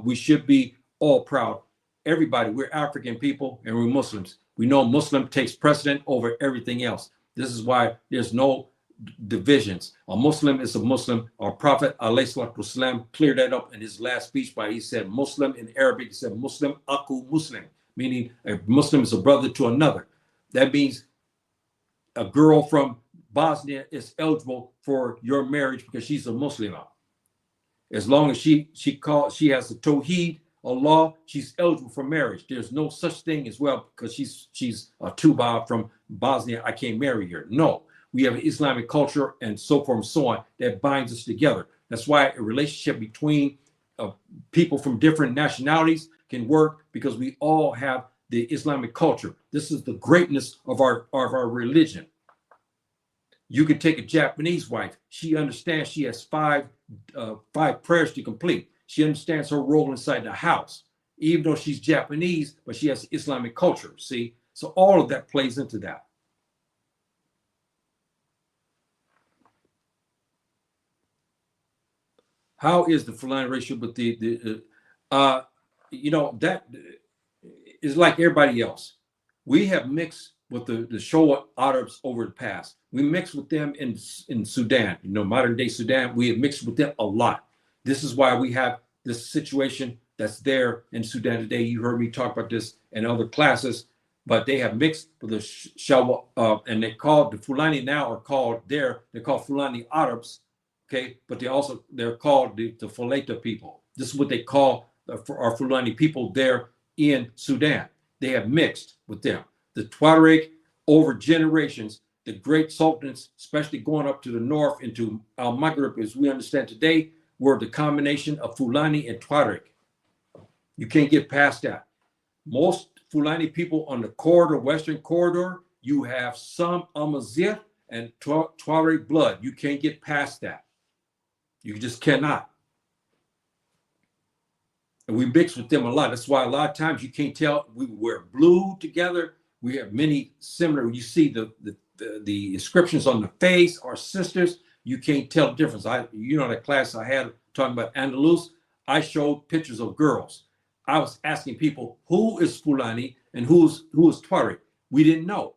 we should be all proud. Everybody, we're African people and we're Muslims. We know Muslim takes precedent over everything else. This is why there's no divisions. A Muslim is a Muslim. Our Prophet ﷺ cleared that up in his last speech by he said Muslim in Arabic. He said Muslim aku Muslim, meaning a Muslim is a brother to another. That means a girl from Bosnia is eligible for your marriage because she's a Muslimah. As long as she has the Tawheed, Allah, she's eligible for marriage. There's no such thing as, well, because she's a Tuba from Bosnia, I can't marry her. No, we have an Islamic culture and so forth and so on that binds us together. That's why a relationship between people from different nationalities can work, because we all have the Islamic culture. This is the greatness of our religion. You can take a Japanese wife. She understands she has five prayers to complete. She understands her role inside the house, even though she's Japanese, but she has Islamic culture. See, so all of that plays into that. How is the Fulani ratio? But that is like everybody else. We have mixed with the Showa Arabs over the past. We mixed with them in Sudan, modern day Sudan. We have mixed with them a lot. This is why we have this situation that's there in Sudan today. You heard me talk about this in other classes, but they have mixed with the Showa, and they called the Fulani now are called they're called Fulani Arabs, okay? But they're called the Fuleta people. This is what they call our Fulani people there in Sudan. They have mixed with them. The Tuareg, over generations, the great sultanates, especially going up to the north into Al Maghrib, as we understand today, were the combination of Fulani and Tuareg. You can't get past that. Most Fulani people on the corridor, western corridor, you have some Amazigh and Tuareg blood. You can't get past that. You just cannot. And we mix with them a lot. That's why a lot of times you can't tell. We wear blue together. We have many similar. You see the inscriptions on the face. Our sisters, you can't tell the difference. That class I had talking about Andalus, I showed pictures of girls. I was asking people who is Fulani and who is Tuareg. We didn't know.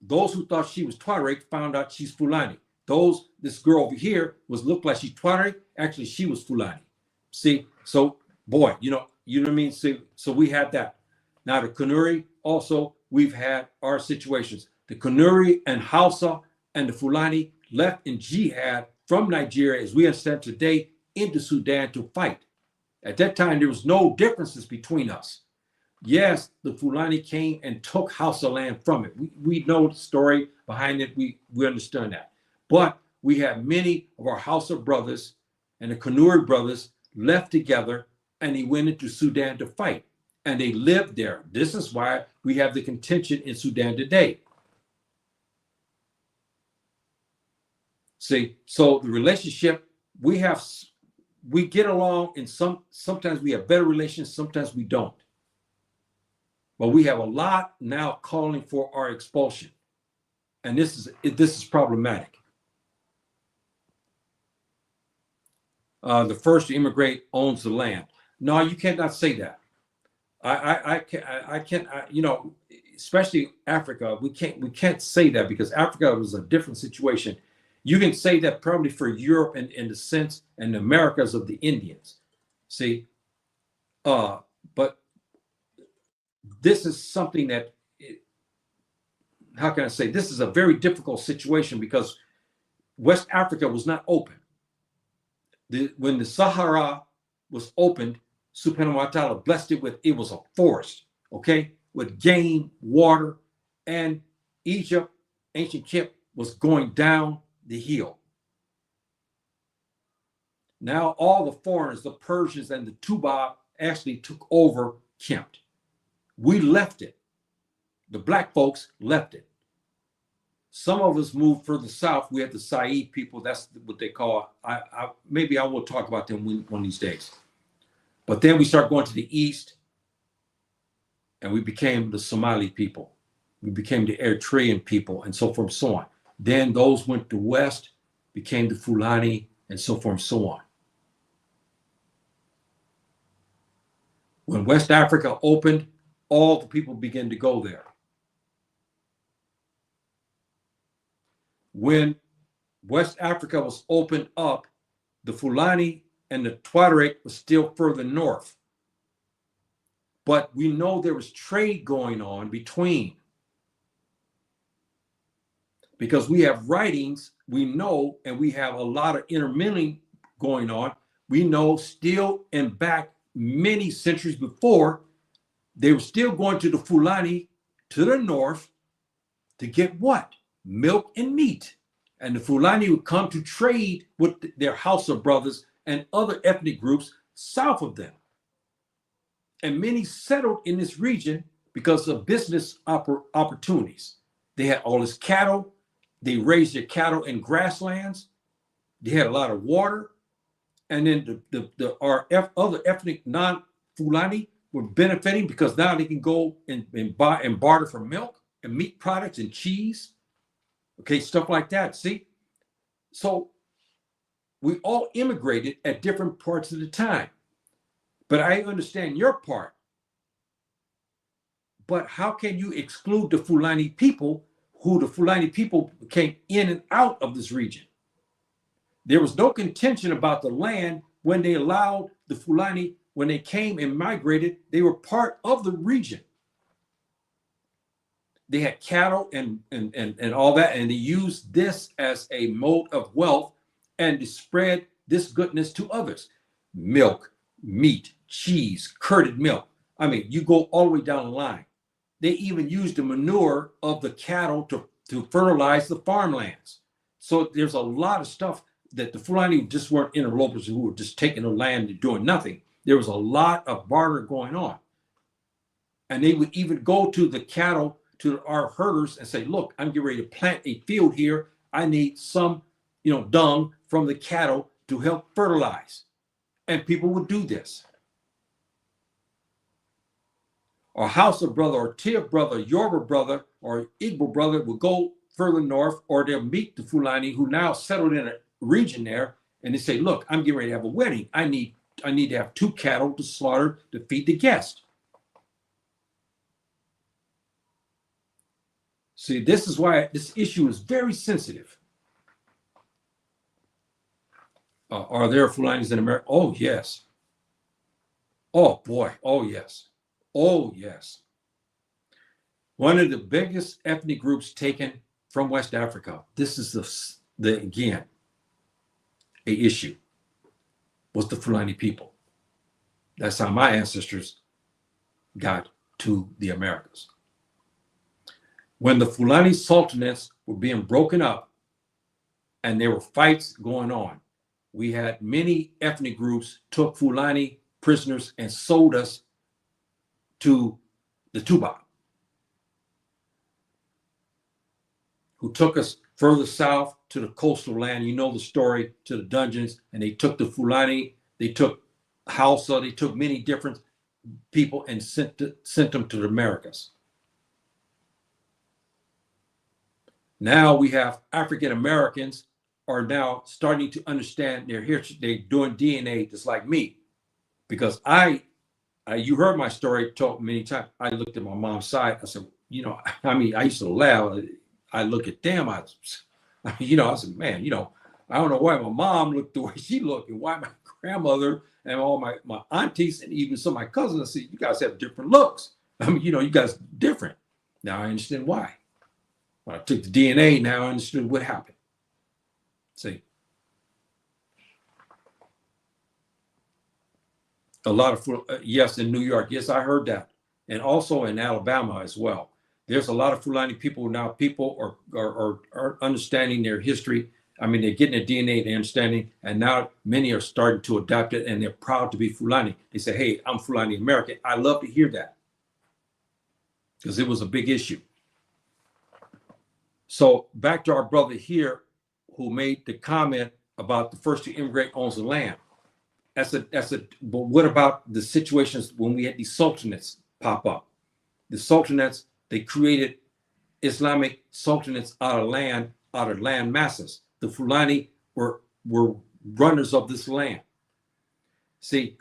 Those who thought she was Tuareg found out she's Fulani. This girl over here looked like she's Tuareg. Actually, she was Fulani. See, so boy, you know what I mean? See, so we had that. Now the Kanuri also, we've had our situations. The Kanuri and Hausa and the Fulani left in jihad from Nigeria, as we understand today, into Sudan to fight. At that time, there was no differences between us. Yes, the Fulani came and took Hausa land from it. We know the story behind it. We understand that. But we have many of our Hausa brothers and the Kanuri brothers left together, and they went into Sudan to fight. And they lived there. This is why we have the contention in Sudan today. See, so the relationship we get along, and sometimes we have better relations, sometimes we don't. But we have a lot now calling for our expulsion. And this is problematic. The first to immigrate owns the land. No, you cannot say that. I can't, especially Africa, we can't say that, because Africa was a different situation. You can say that probably for Europe and in the sense and the Americas of the Indians. See, but this is something that, how can I say, this is a very difficult situation, because West Africa was not open. When the Sahara was opened, Subhanahu wa ta'ala blessed it was a forest, okay, with game, water, and Egypt, ancient Egypt, was going down the hill. Now all the foreigners, the Persians and the Tuba, actually took over Kemt. We left it. The black folks left it. Some of us moved further south. We had the Said people. That's what they call. Maybe I will talk about them one of these days. But then we start going to the east, and we became the Somali people. We became the Eritrean people, and so forth and so on. Then those went to west, became the Fulani, and so forth and so on. When West Africa opened, all the people began to go there. When West Africa was opened up, the Fulani and the Tuareg was still further north. But we know there was trade going on between. Because we have writings, we know, and we have a lot of intermingling going on. We know still and back many centuries before, they were still going to the Fulani to the north to get what? Milk and meat. And the Fulani would come to trade with their Hausa brothers and other ethnic groups south of them. And many settled in this region because of business opportunities. They had all this cattle. They raised their cattle in grasslands. They had a lot of water. And then our other ethnic non-Fulani were benefiting because now they can go and buy and barter for milk and meat products and cheese. Okay, stuff like that. See? So we all immigrated at different parts of the time. But I understand your part. But how can you exclude the Fulani people, who the Fulani people came in and out of this region? There was no contention about the land when they allowed the Fulani, when they came and migrated, they were part of the region. They had cattle and all that, and they used this as a mode of wealth and to spread this goodness to others. Milk, meat, cheese, curded milk. I mean, you go all the way down the line. They even used the manure of the cattle to fertilize the farmlands. So there's a lot of stuff that the Fulani just weren't interlopers who were just taking the land and doing nothing. There was a lot of barter going on. And they would even go to the cattle, to our herders, and say, look, I'm getting ready to plant a field here. I need some, dung from the cattle to help fertilize. And people would do this. Or Hausa brother, or Tiv brother, Yoruba brother, or Igbo brother would go further north, or they'll meet the Fulani who now settled in a region there, and they say, look, I'm getting ready to have a wedding. I need to have 2 cattle to slaughter to feed the guest. See, this is why this issue is very sensitive. Are there Fulanis in America? Oh, yes. Oh, boy. Oh, yes. Oh, yes. One of the biggest ethnic groups taken from West Africa, this is again, a issue, was the Fulani people. That's how my ancestors got to the Americas. When the Fulani sultanates were being broken up and there were fights going on, we had many ethnic groups took Fulani prisoners and sold us to the Tuba, who took us further south to the coastal land. You know the story, to the dungeons, and they took the Fulani, they took Hausa, they took many different people and sent them to the Americas. Now we have African Americans are now starting to understand they're here, they're doing DNA just like me. Because you heard my story told many times. I looked at my mom's side. I said, I used to laugh. I look at them. I said, man, I don't know why my mom looked the way she looked and why my grandmother and all my aunties and even some of my cousins, I said, you guys have different looks. You guys different. Now I understand why. When I took the DNA, now I understood what happened. See? A lot of, yes, in New York. Yes, I heard that. And also in Alabama as well. There's a lot of Fulani people now. People are understanding their history. I mean, they're getting their DNA, they're understanding, and now many are starting to adopt it, and they're proud to be Fulani. They say, hey, I'm Fulani American. I love to hear that because it was a big issue. So back to our brother here who made the comment about the first to immigrate owns the land. But what about the situations when we had these sultanates pop up? The sultanates, they created Islamic sultanates out of land masses. The Fulani were runners of this land. See,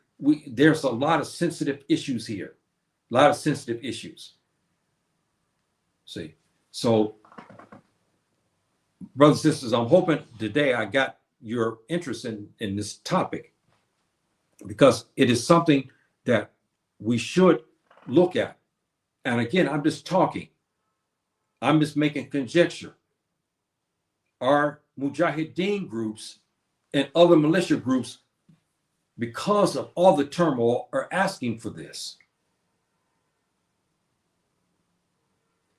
there's a lot of sensitive issues here. A lot of sensitive issues. See, so brothers and sisters, I'm hoping today I got your interest in this topic, because it is something that we should look at. And again, I'm just talking. I'm just making conjecture. Our Mujahideen groups and other militia groups, because of all the turmoil, are asking for this.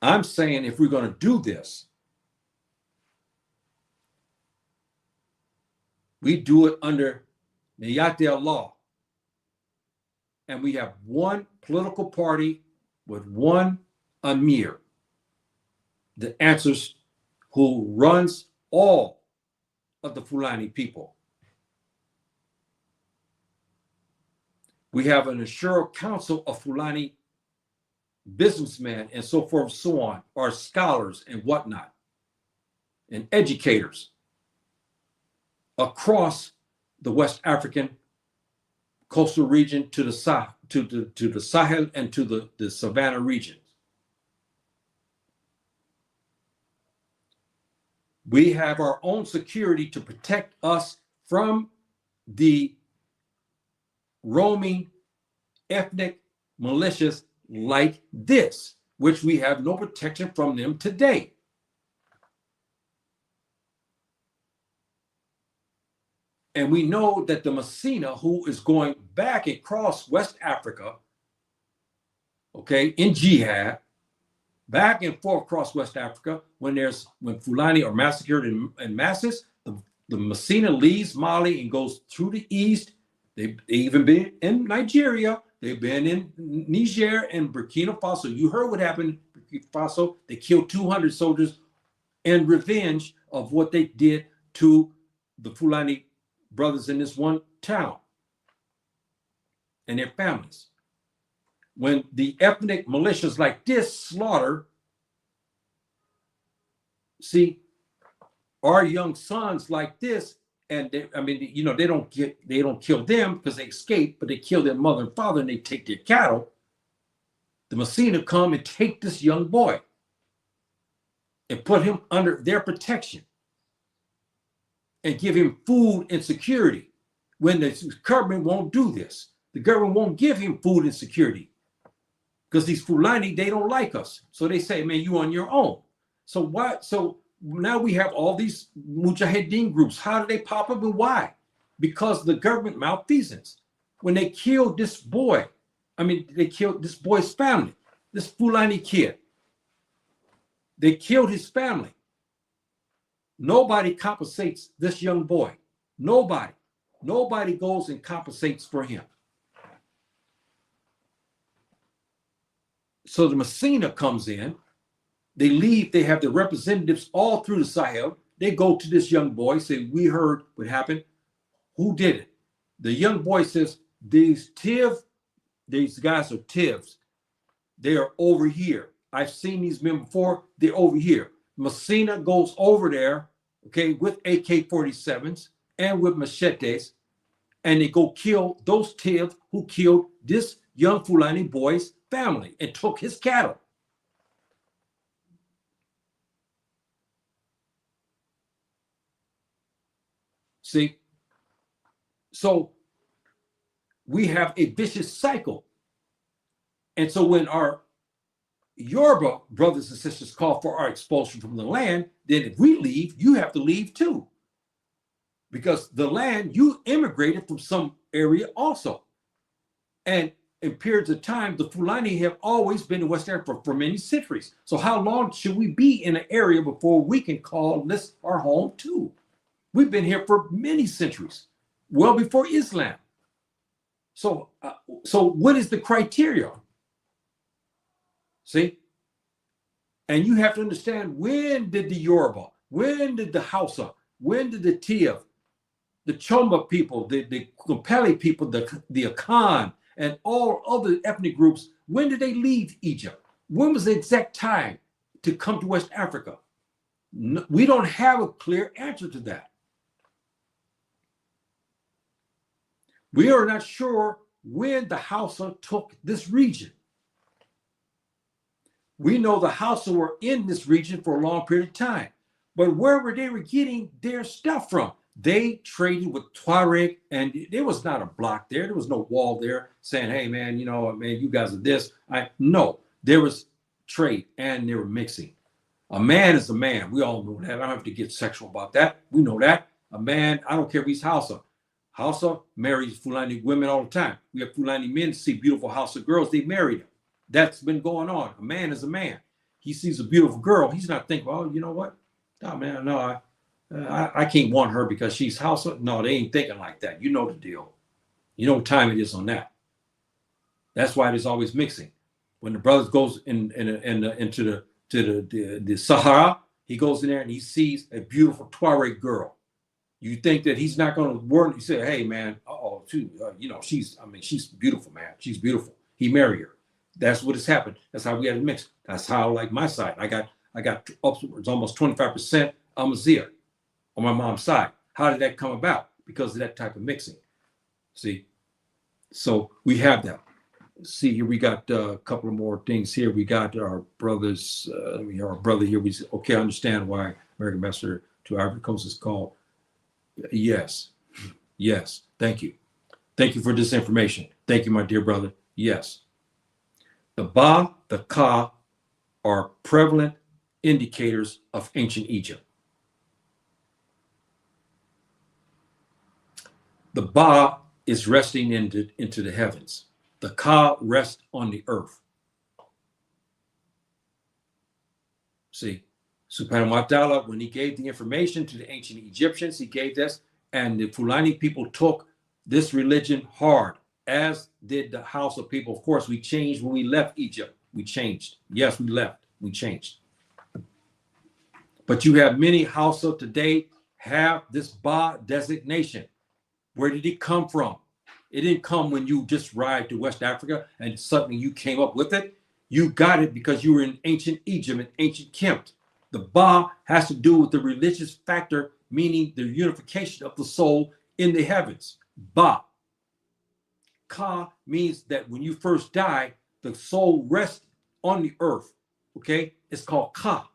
I'm saying if we're going to do this, we do it under Niyat law. And we have one political party with one Amir that answers, who runs all of the Fulani people. We have an Ashura Council of Fulani businessmen and so forth and so on, or scholars and whatnot, and educators across the West African coastal region to the Sahel and to the Savannah regions. We have our own security to protect us from the roaming ethnic militias like this, which we have no protection from them today. And we know that the Messina, who is going back across West Africa, okay, in jihad, back and forth across West Africa, when Fulani are massacred in masses, the Messina leaves Mali and goes through the east. They've even been in Nigeria. They've been in Niger and Burkina Faso. You heard what happened in Burkina Faso. They killed 200 soldiers in revenge of what they did to the Fulani brothers in this one town and their families. When the ethnic militias like this slaughter, see, our young sons like this, and they don't kill them because they escape, but they kill their mother and father and they take their cattle. The Messina come and take this young boy and put him under their protection and give him food and security, when the government won't do this. The government won't give him food and security because these Fulani, they don't like us. So they say, man, you on your own. So what? So now we have all these Mujahideen groups. How do they pop up and why? Because the government malfeasance. When they killed this boy, they killed this boy's family, this Fulani kid. They killed his family. Nobody compensates this young boy. Nobody. Nobody goes and compensates for him. So the Messina comes in. They leave. They have the representatives all through the Sahel. They go to this young boy, say, we heard what happened. Who did it? The young boy says, these guys are Tivs. They are over here. I've seen these men before. They're over here. Messina goes over there, okay, with AK-47s and with machetes, and they go kill those Tivs who killed this young Fulani boy's family and took his cattle. See? So we have a vicious cycle. And so when our Yoruba brothers and sisters call for our expulsion from the land, then if we leave, you have to leave too. Because the land, you immigrated from some area also. And in periods of time, the Fulani have always been in West Africa for many centuries. So how long should we be in an area before we can call this our home too? We've been here for many centuries, well before Islam. So what is the criteria? See? And you have to understand, when did the Yoruba, when did the Hausa, when did the Tiv, the Chomba people, the Kompeli people, the Akan, and all other ethnic groups, when did they leave Egypt? When was the exact time to come to West Africa? No, we don't have a clear answer to that. We are not sure when the Hausa took this region. We know the Hausa were in this region for a long period of time, but where were they getting their stuff from? They traded with Tuareg, and there was not a block there. There was no wall there saying, hey, man, you guys are this. No, there was trade, and they were mixing. A man is a man. We all know that. I don't have to get sexual about that. We know that. A man, I don't care if he's Hausa. Hausa marries Fulani women all the time. We have Fulani men see beautiful Hausa girls, they marry them. That's been going on. A man is a man. He sees a beautiful girl. He's not thinking, oh, you know what? No, man, no, I can't want her because she's Hausa. No, they ain't thinking like that. You know the deal. You know what time it is on that. That's why there's always mixing. When the brother goes into the Sahara, he goes in there and he sees a beautiful Tuareg girl. You think that he's not going to warn? You say, "Hey, man, she's beautiful, man. She's beautiful." He marry her. That's what has happened. That's how we had to mix. That's how, like my side, I got upwards almost 25% Amazigh on my mom's side. How did that come about? Because of that type of mixing. See, so we have that. See here, we got a couple of more things here. We got our brothers. Our brother here. We say, okay, I understand why American Ambassador to Ivory Coast is called. Yes. Thank you. Thank you for this information. Thank you, my dear brother. Yes. The Ba, the Ka are prevalent indicators of ancient Egypt. The Ba is resting into the heavens. The Ka rests on the earth. See, Subhanahu wa ta'ala, when he gave the information to the ancient Egyptians, he gave this, and the Fulani people took this religion hard, as did the Hausa people. Of course, we changed when we left Egypt. We changed. Yes, we left. We changed. But you have many Hausa today have this Ba designation. Where did it come from? It didn't come when you just arrived to West Africa and suddenly you came up with it. You got it because you were in ancient Egypt and ancient Kemet. The Ba has to do with the religious factor, meaning the unification of the soul in the heavens. Ba. Ka means that when you first die, the soul rests on the earth. Okay? It's called Ka.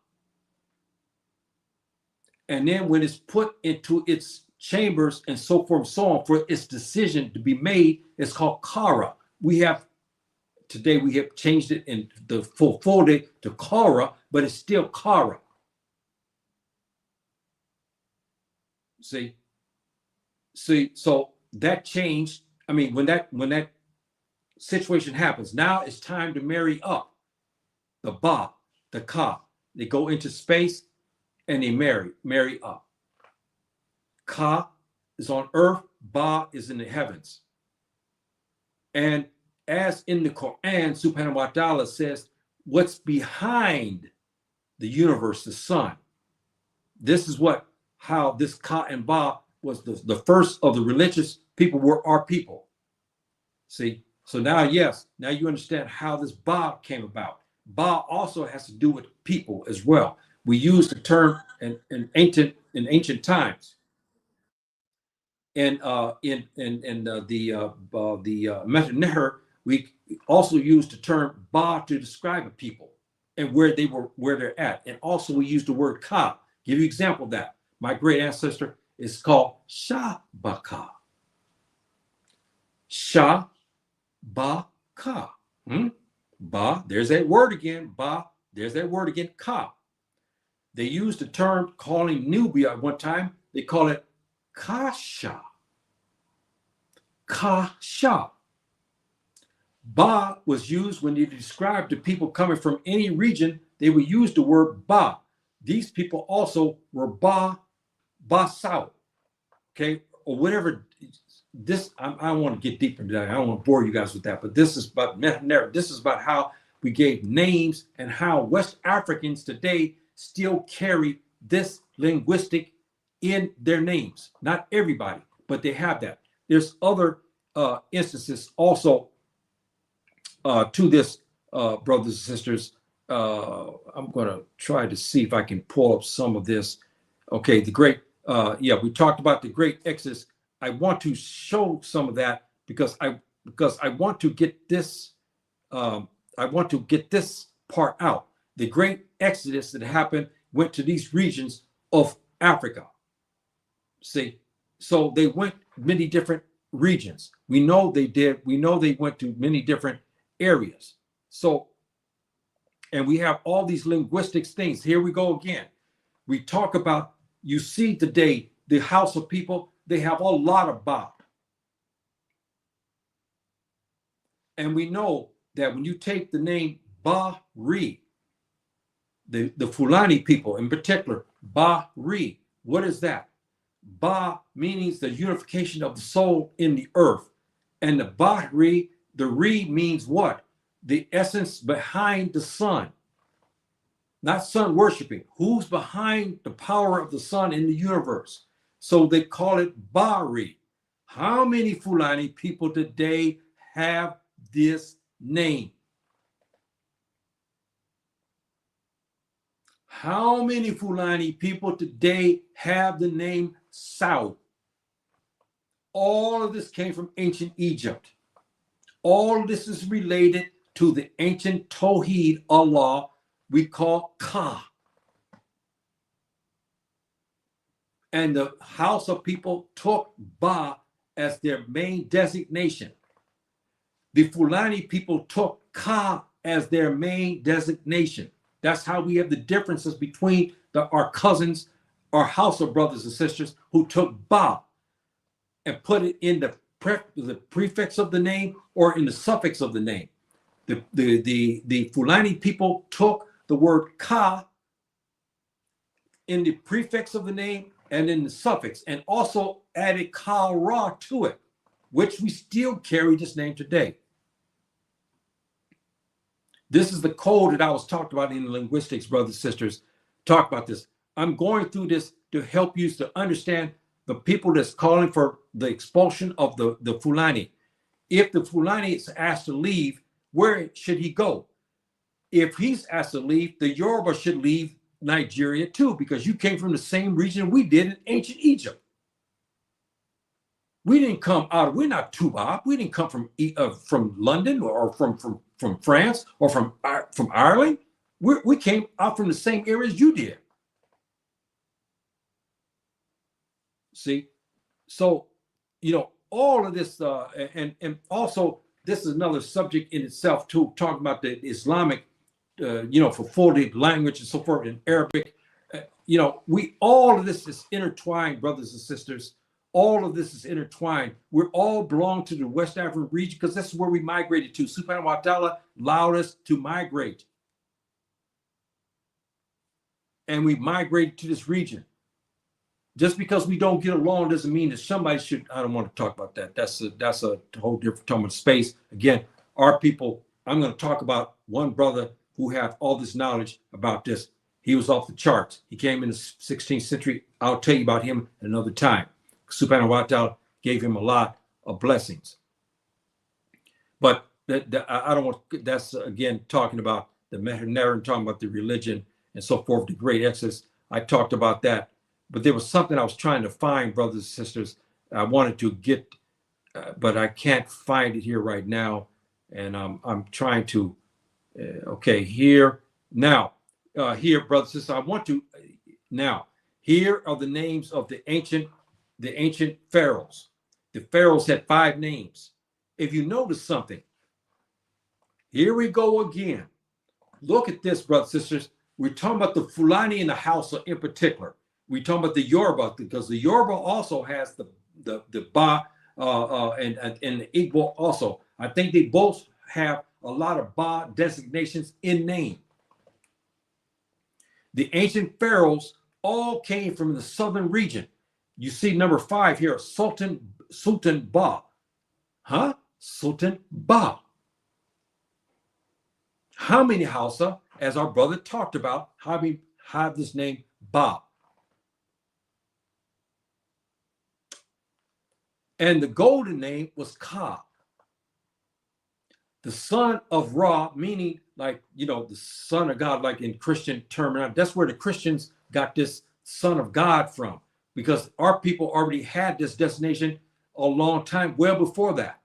And then when it's put into its chambers and so forth and so on for its decision to be made, it's called Kara. Today we have changed it in the full day to Kara, but it's still Kara. See, so that changed. I mean, when that situation happens, now it's time to marry up. The Ba, the Ka, they go into space and they marry up. Ka is on earth, Ba is in the heavens. And as in the Quran, Subhanahu wa ta'ala says, what's behind the universe, the sun. This is how this Ka and Ba was the first of the religious people were our people. See, so now you understand how this Ba came about. Ba also has to do with people as well. We use the term in ancient times. And in the Meta Neher, we also use the term Ba to describe a people and where they're at. And also we use the word Ka. Give you an example of that. My great ancestor is called Shabaka. Shabaka. Ba, there's that word again. Ba, there's that word again. Ka. They used the term calling Nubia at one time. They call it Kasha. Kasha. Ba was used when you described the people coming from any region. They would use the word Ba. These people also were Ba South. Okay, or whatever. This I don't want to get deeper into that. I don't want to bore you guys with that. But this is about how we gave names and how West Africans today still carry this linguistic in their names. Not everybody, but they have that. There's other instances also to this, brothers and sisters. I'm going to try to see if I can pull up some of this. Okay, we talked about the great Exodus. I want to show some of that because I want to get this. I want to get this part out. The great Exodus that happened went to these regions of Africa. See, so they went many different regions. We know they did. We know they went to many different areas. So, and we have all these linguistics things. Here we go again. We talk about, you see today, the Hausa people, they have a lot of Ba. And we know that when you take the name Bari, the Fulani people in particular, Bari, what is that? Ba means the unification of the soul in the earth. And the Bahri, the Re means what? The essence behind the sun. Not sun worshiping. Who's behind the power of the sun in the universe? So they call it Bari. How many Fulani people today have this name? How many Fulani people today have the name Saud? All of this came from ancient Egypt. All of this is related to the ancient Tawheed Allah we call Ka. And the Hausa people took Ba as their main designation. The Fulani people took Ka as their main designation. That's how we have the differences between our cousins, our Hausa brothers and sisters who took Ba and put it in the prefix of the name or in the suffix of the name. The Fulani people took the word Ka in the prefix of the name and in the suffix, and also added Ka-Ra to it, which we still carry this name today. This is the code that I was talked about in linguistics, brothers and sisters. Talk about this. I'm going through this to help you to understand the people that's calling for the expulsion of the Fulani. If the Fulani is asked to leave, where should he go? If he's asked to leave, the Yoruba should leave Nigeria too, because you came from the same region we did in ancient Egypt. We didn't come out. We're not Tubab. We didn't come from London or from France or from Ireland. We came out from the same areas you did. See, so all of this, and also this is another subject in itself too, talking about the Islamic, for 40 language and so forth in Arabic. All of this is intertwined, brothers and sisters. All of this is intertwined. We all belong to the West African region because this is where we migrated to. Subhanahu wa ta'ala allowed us to migrate. And we migrated to this region. Just because we don't get along doesn't mean that somebody should. I don't want to talk about that. That's a whole different time of space. Again, our people, I'm going to talk about one brother who have all this knowledge about this. He was off the charts. He came in the 16th century. I'll tell you about him another time. Subhanahu wa ta'ala gave him a lot of blessings. But I don't want, that's again talking about the Metanera, talking about the religion and so forth, the great exodus. I talked about that. But there was something I was trying to find, brothers and sisters. I wanted to get, but I can't find it here right now. And I'm trying to, okay, here. Now, here, brothers and sisters, I want to, now, here are the names of the ancient pharaohs. The pharaohs had 5 names. If you notice something, here we go again. Look at this, brothers and sisters. We're talking about the Fulani and the Hausa in particular. We're talking about the Yoruba because the Yoruba also has the Ba and the Igbo also. I think they both have a lot of Ba designations in name. The ancient pharaohs all came from the southern region. You see number 5 here, Sultan Ba. Huh? Sultan Ba. How many Hausa, as our brother talked about, have this name Ba? And the golden name was Ka. The son of Ra, meaning like, the son of God, like in Christian terminology. That's where the Christians got this son of God from, because our people already had this destination a long time, well before that.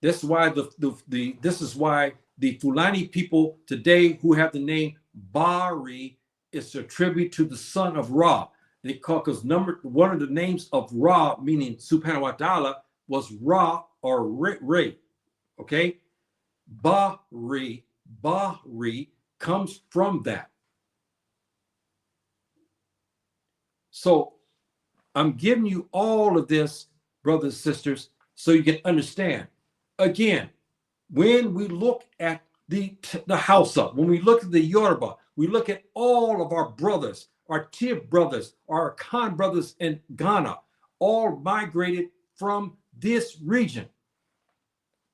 This is why this is why the Fulani people today who have the name Bari is a tribute to the son of Ra. They call, because one of the names of Ra, meaning Subhanahu wa ta'ala, was Ra or Re. Okay? Bari comes from that. So I'm giving you all of this, brothers and sisters, so you can understand. Again, when we look at the Hausa, when we look at the Yoruba, we look at all of our brothers, our Tiv brothers, our Khan brothers in Ghana, all migrated from this region.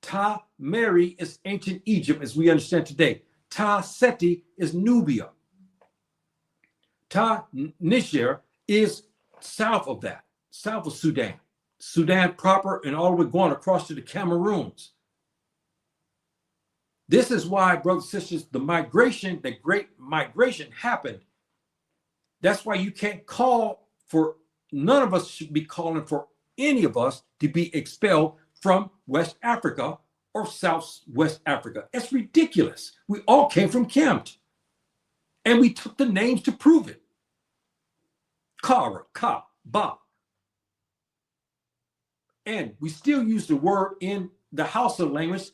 Ta Meri is ancient Egypt, as we understand today. Ta Seti is Nubia. Ta Nisher is south of that, south of Sudan. Sudan proper, and all the way going across to the Cameroons. This is why, brothers and sisters, the migration, the great migration happened. That's why you can't call for, none of us should be calling for any of us to be expelled from West Africa or Southwest Africa. It's ridiculous. We all came from Kemt, and we took the names to prove it. Kara, Ka, Ba. And we still use the word in the Hausa language,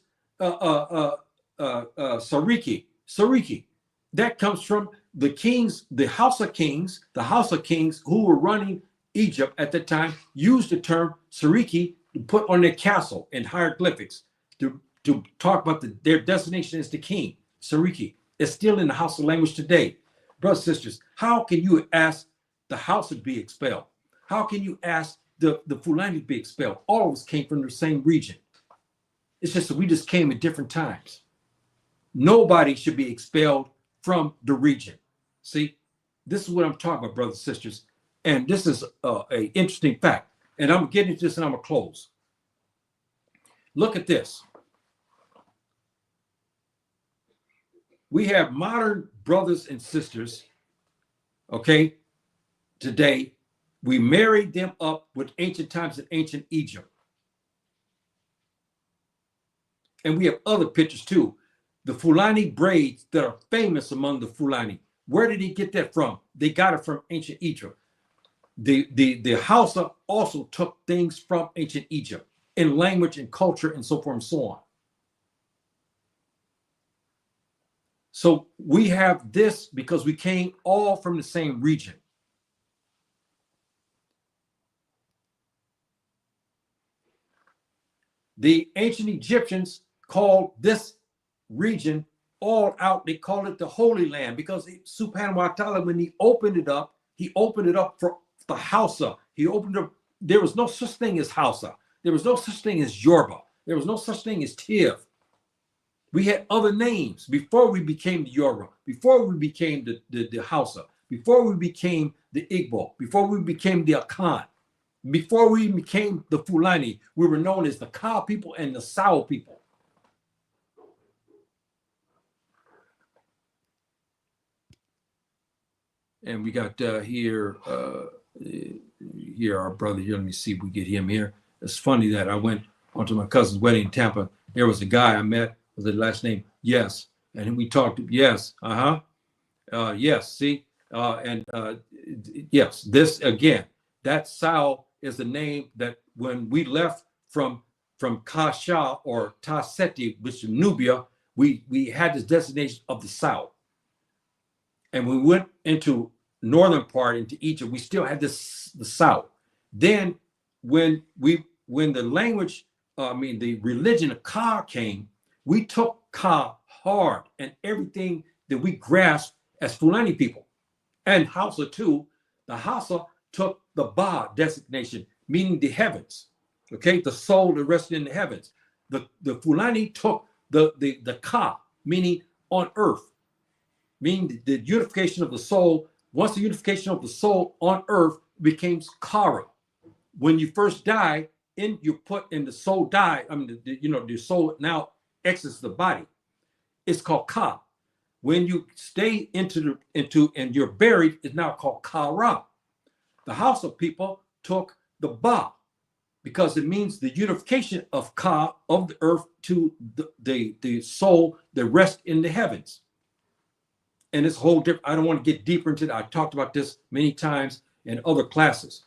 Sariki. That comes from the kings, the Hausa kings who were running Egypt at the time used the term Sariki to put on their castle in hieroglyphics to talk about their destination as the king. Sariki is still in the Hausa language today. Brothers and sisters, how can you ask the Hausa to be expelled? How can you ask the Fulani to be expelled? All of us came from the same region. It's just that we just came at different times. Nobody should be expelled from the region. See, this is what I'm talking about, brothers and sisters. And this is an interesting fact. And I'm getting to this and I'm going to close. Look at this. We have modern brothers and sisters, okay, today. We married them up with ancient times in ancient Egypt. And we have other pictures too. The Fulani braids that are famous among the Fulani. Where did he get that from? They got it from ancient Egypt. The Hausa also took things from ancient Egypt in language and culture and so forth and so on. So we have this because we came all from the same region. The ancient Egyptians called this region all out. They called it the Holy Land because Subhanahu wa Ta'ala, when he opened it up for the Hausa. He opened up, there was no such thing as Hausa. There was no such thing as Yoruba. There was no such thing as Tiv. We had other names before we became the Yoruba, before we became the Hausa, before we became the Igbo, before we became the Akan. Before we became the Fulani, we were known as the Ka people and the Sao people. And we got here our brother here. Let me see if we get him here. It's funny that I went onto my cousin's wedding in Tampa. There was a guy I met with the last name Yes, and we talked. Yes, yes. See, yes. This again. That Sao is the name that when we left from Kasha or Taseti, which is Nubia, we had this designation of the South. And when we went into northern part into Egypt, we still had the South. Then when the language, the religion of Ka came, we took Ka hard and everything that we grasped as Fulani people. And Hausa too, the Hausa took the Ba designation, meaning the heavens, okay, the soul that rested in the heavens. The Fulani took the Ka, meaning on earth, meaning the unification of the soul. Once the unification of the soul on earth became Kara. When you first die, you put in the soul die. The soul now exits the body. It's called Ka. When you stay into and you're buried, it's now called Kara. The Hausa people took the Ba because it means the unification of Ka, of the earth, to the soul that rests in the heavens. And it's a whole different, I don't want to get deeper into that. I talked about this many times in other classes.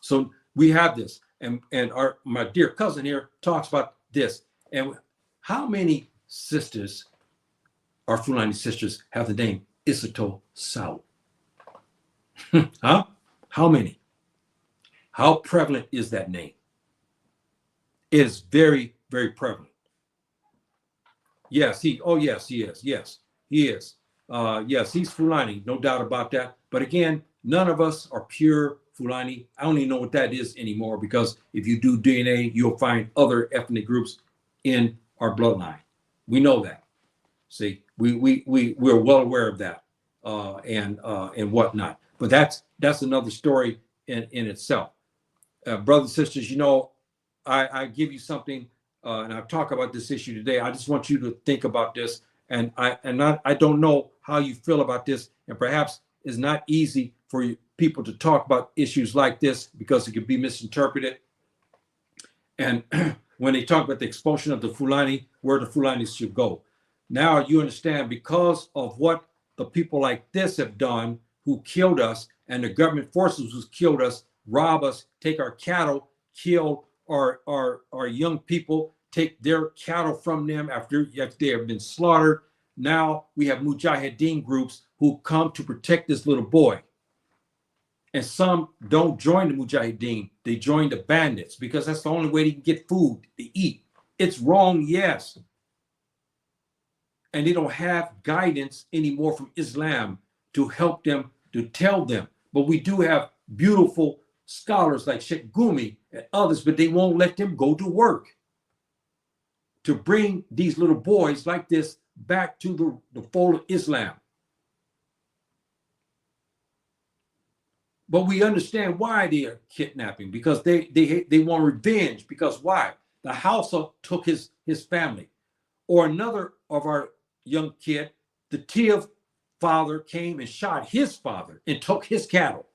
So we have this, and my dear cousin here talks about this. And how many sisters, our Fulani sisters, have the name Isato Sao? Huh? How many? How prevalent is that name? It is very, very prevalent. Yes, yes, he is. Yes, he is. Yes, he's Fulani, no doubt about that. But again, none of us are pure Fulani. I don't even know what that is anymore, because if you do DNA, you'll find other ethnic groups in our bloodline. We know that. See, we're well aware of that, and whatnot. But that's another story in itself. Brothers and sisters, I give you something, and I've talked about this issue today. I just want you to think about this, and I don't know how you feel about this, and perhaps it's not easy for people to talk about issues like this because it could be misinterpreted. And when they talk about the expulsion of the Fulani, where the Fulanis should go. Now you understand, because of what the people like this have done, who killed us, and the government forces who killed us, rob us, take our cattle, kill our young people, take their cattle from them after they have been slaughtered. Now we have mujahideen groups who come to protect this little boy. And some don't join the mujahideen, they join the bandits, because that's the only way they can get food to eat. It's wrong, yes. And they don't have guidance anymore from Islam to help them, to tell them. But we do have beautiful scholars like Sheikh Gumi and others, but they won't let them go to work to bring these little boys like this back to the fold of Islam. But we understand why they are kidnapping, because they want revenge. Because why? The Hausa took his family. Or another of our young kid, the Tiv father came and shot his father and took his cattle.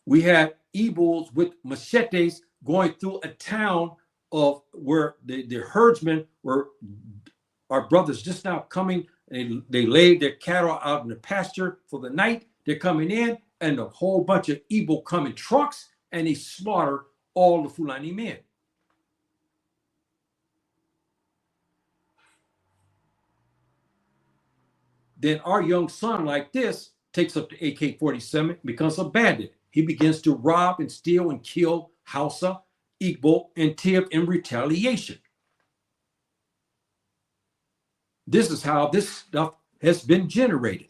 We had Igbos with machetes going through a town of where the herdsmen were, our brothers just now coming. They laid their cattle out in the pasture for the night. They're coming in, and a whole bunch of Igbo come in trucks, and they slaughter all the Fulani men. Then our young son, like this, takes up the AK-47, becomes a bandit. He begins to rob and steal and kill Hausa, Igbo, and Tiv in retaliation. This is how this stuff has been generated.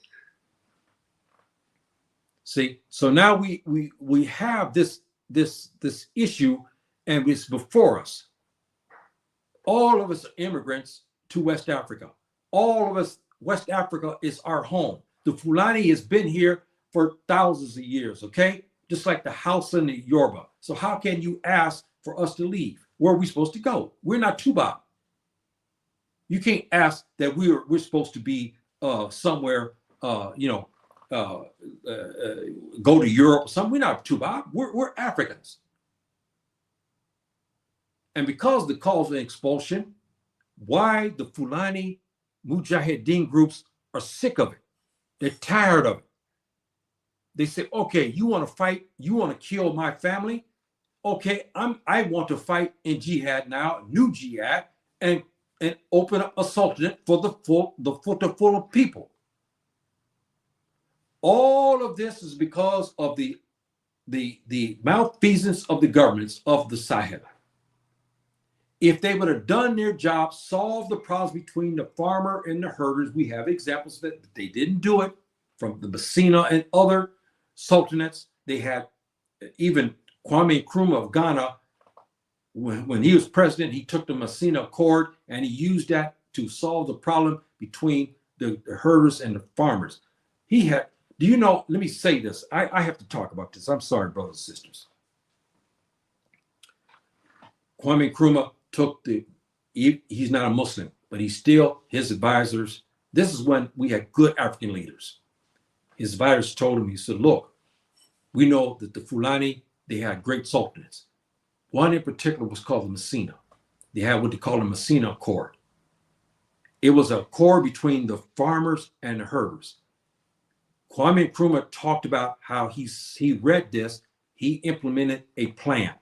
See, so now we have this issue, and it's before us. All of us are immigrants to West Africa. All of us, West Africa is our home. The Fulani has been here for thousands of years, okay? Just like the Hausa and the Yoruba. So how can you ask for us to leave? Where are we supposed to go? We're not Tuba. You can't ask that we're supposed to be somewhere, go to Europe or something. We're not Tuba. We're Africans. And because the cause of expulsion, why the Fulani Mujahideen groups are sick of it. They're tired of it. They say, okay, you want to fight, you want to kill my family? Okay, I want to fight in jihad now, new jihad, and open up a sultanate for the full of people. All of this is because of the malfeasance of the governments of the Sahel. If they would have done their job, solved the problems between the farmer and the herders, we have examples that they didn't do it from the Messina and other sultanates. They had even Kwame Nkrumah of Ghana, when he was president, he took the Messina Accord and he used that to solve the problem between the herders and the farmers. He had, do you know, let me say this. I have to talk about this. I'm sorry, brothers and sisters. Kwame Nkrumah took he's not a Muslim, but he's still his advisors. This is when we had good African leaders. His advisors told him, he said, look, we know that the Fulani, they had great sultanates. One in particular was called the Messina. They had what they call the Messina Accord. It was an accord between the farmers and the herders. Kwame Nkrumah talked about how he read this, he implemented a plan.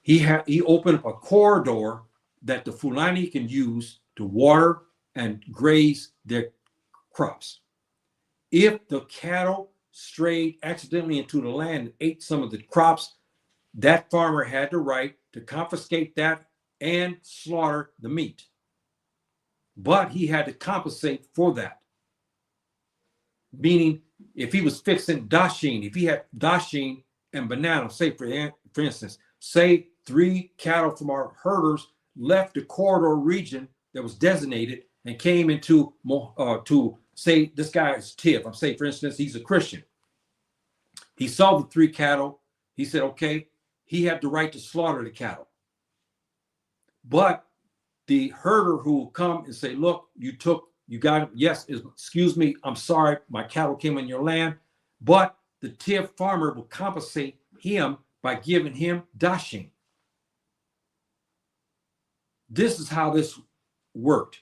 He opened up a corridor that the Fulani can use to water and graze their crops. If the cattle strayed accidentally into the land and ate some of the crops, that farmer had the right to confiscate that and slaughter the meat. But he had to compensate for that. Meaning, if he was fixing dashin, if he had dashin and banana, say for instance, say 3 cattle from our herders left the corridor region that was designated and came into to say this guy is Tiv. I'm saying, for instance, he's a Christian. He saw the 3 cattle. He said, okay, he had the right to slaughter the cattle. But the herder who will come and say, look, you got it. Yes, excuse me, I'm sorry, my cattle came on your land. But the Tiv farmer will compensate him by giving him dashin. This is how this worked.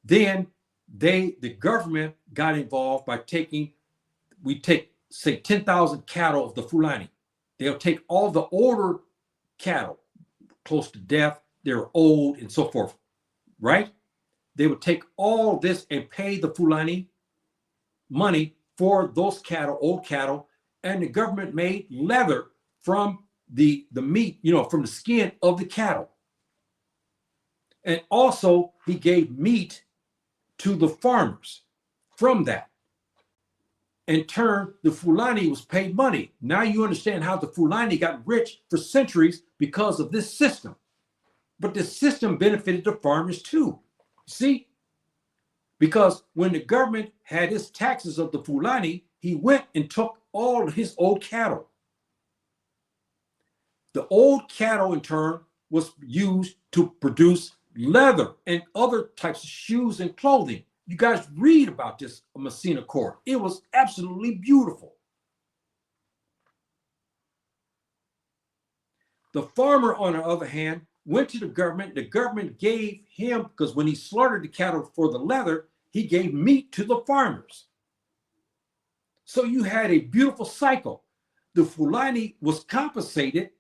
Then the government got involved by say 10,000 cattle of the Fulani. They'll take all the older cattle, close to death, they're old and so forth, right? They would take all this and pay the Fulani money for those cattle, old cattle, and the government made leather from the meat, from the skin of the cattle. And also he gave meat to the farmers from that. In turn, the Fulani was paid money. Now you understand how the Fulani got rich for centuries because of this system. But this system benefited the farmers too. See? Because when the government had his taxes of the Fulani, he went and took all his old cattle. The old cattle, in turn, was used to produce leather and other types of shoes and clothing. You guys read about this Messina Court. It was absolutely beautiful. The farmer, on the other hand, went to the government. The government gave him, because when he slaughtered the cattle for the leather, he gave meat to the farmers. So you had a beautiful cycle. The Fulani was compensated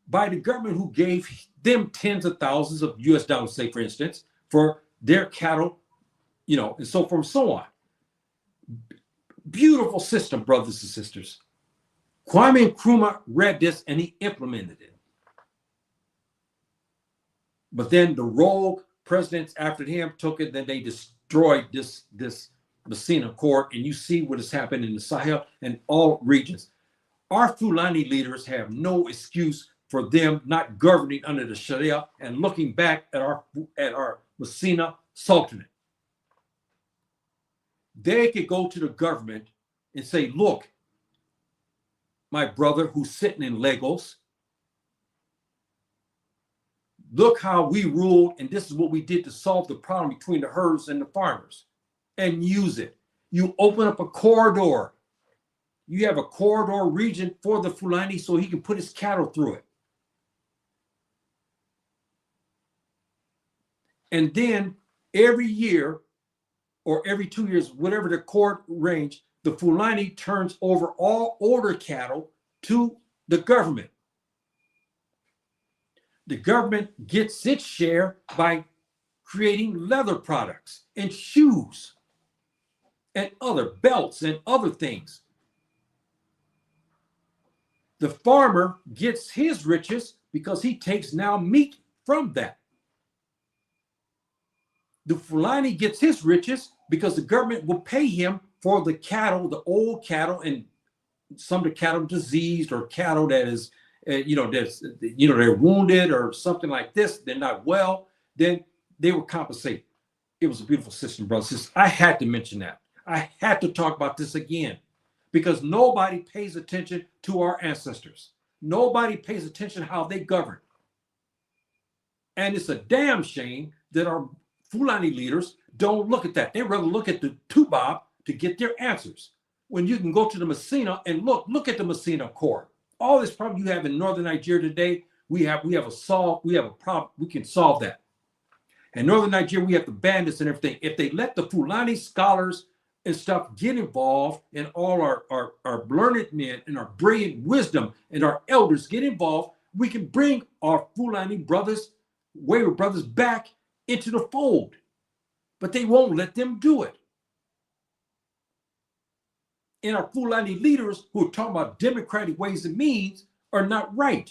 by the government, who gave them tens of thousands of US dollars, say, for instance, for their cattle, and so forth and so on. Beautiful system, brothers and sisters. Kwame Nkrumah read this and he implemented it. But then the rogue presidents after him took it, then they destroyed this Messina Court, and you see what has happened in the Sahel and all regions. Our Fulani leaders have no excuse for them not governing under the Sharia and looking back at our Messina Sultanate. They could go to the government and say, look, my brother who's sitting in Lagos, look how we ruled, and this is what we did to solve the problem between the herders and the farmers, and use it. You open up a corridor. You have a corridor region for the Fulani so he can put his cattle through it. And then every year or every 2 years, whatever the court range, the Fulani turns over all older cattle to the government. The government gets its share by creating leather products and shoes and other belts and other things. The farmer gets his riches because he takes now meat from that. The Fulani gets his riches because the government will pay him for the cattle, the old cattle, and some of the cattle diseased or cattle that is, they're wounded or something like this. They're not well. Then they will compensate. It was a beautiful system, brothers and sisters. I had to mention that. I had to talk about this again because nobody pays attention to our ancestors. Nobody pays attention how they govern. And it's a damn shame that our Fulani leaders don't look at that. They rather look at the Tubab to get their answers. When you can go to the Messina and look at the Messina Court. All this problem you have in northern Nigeria today, we have a problem. We can solve that. In northern Nigeria, we have the bandits and everything. If they let the Fulani scholars and stuff get involved, and all our learned men and our brilliant wisdom and our elders get involved, we can bring our Fulani brothers, wayward brothers, back into the fold. But they won't let them do it. and our Fulani leaders who are talking about democratic ways and means are not right.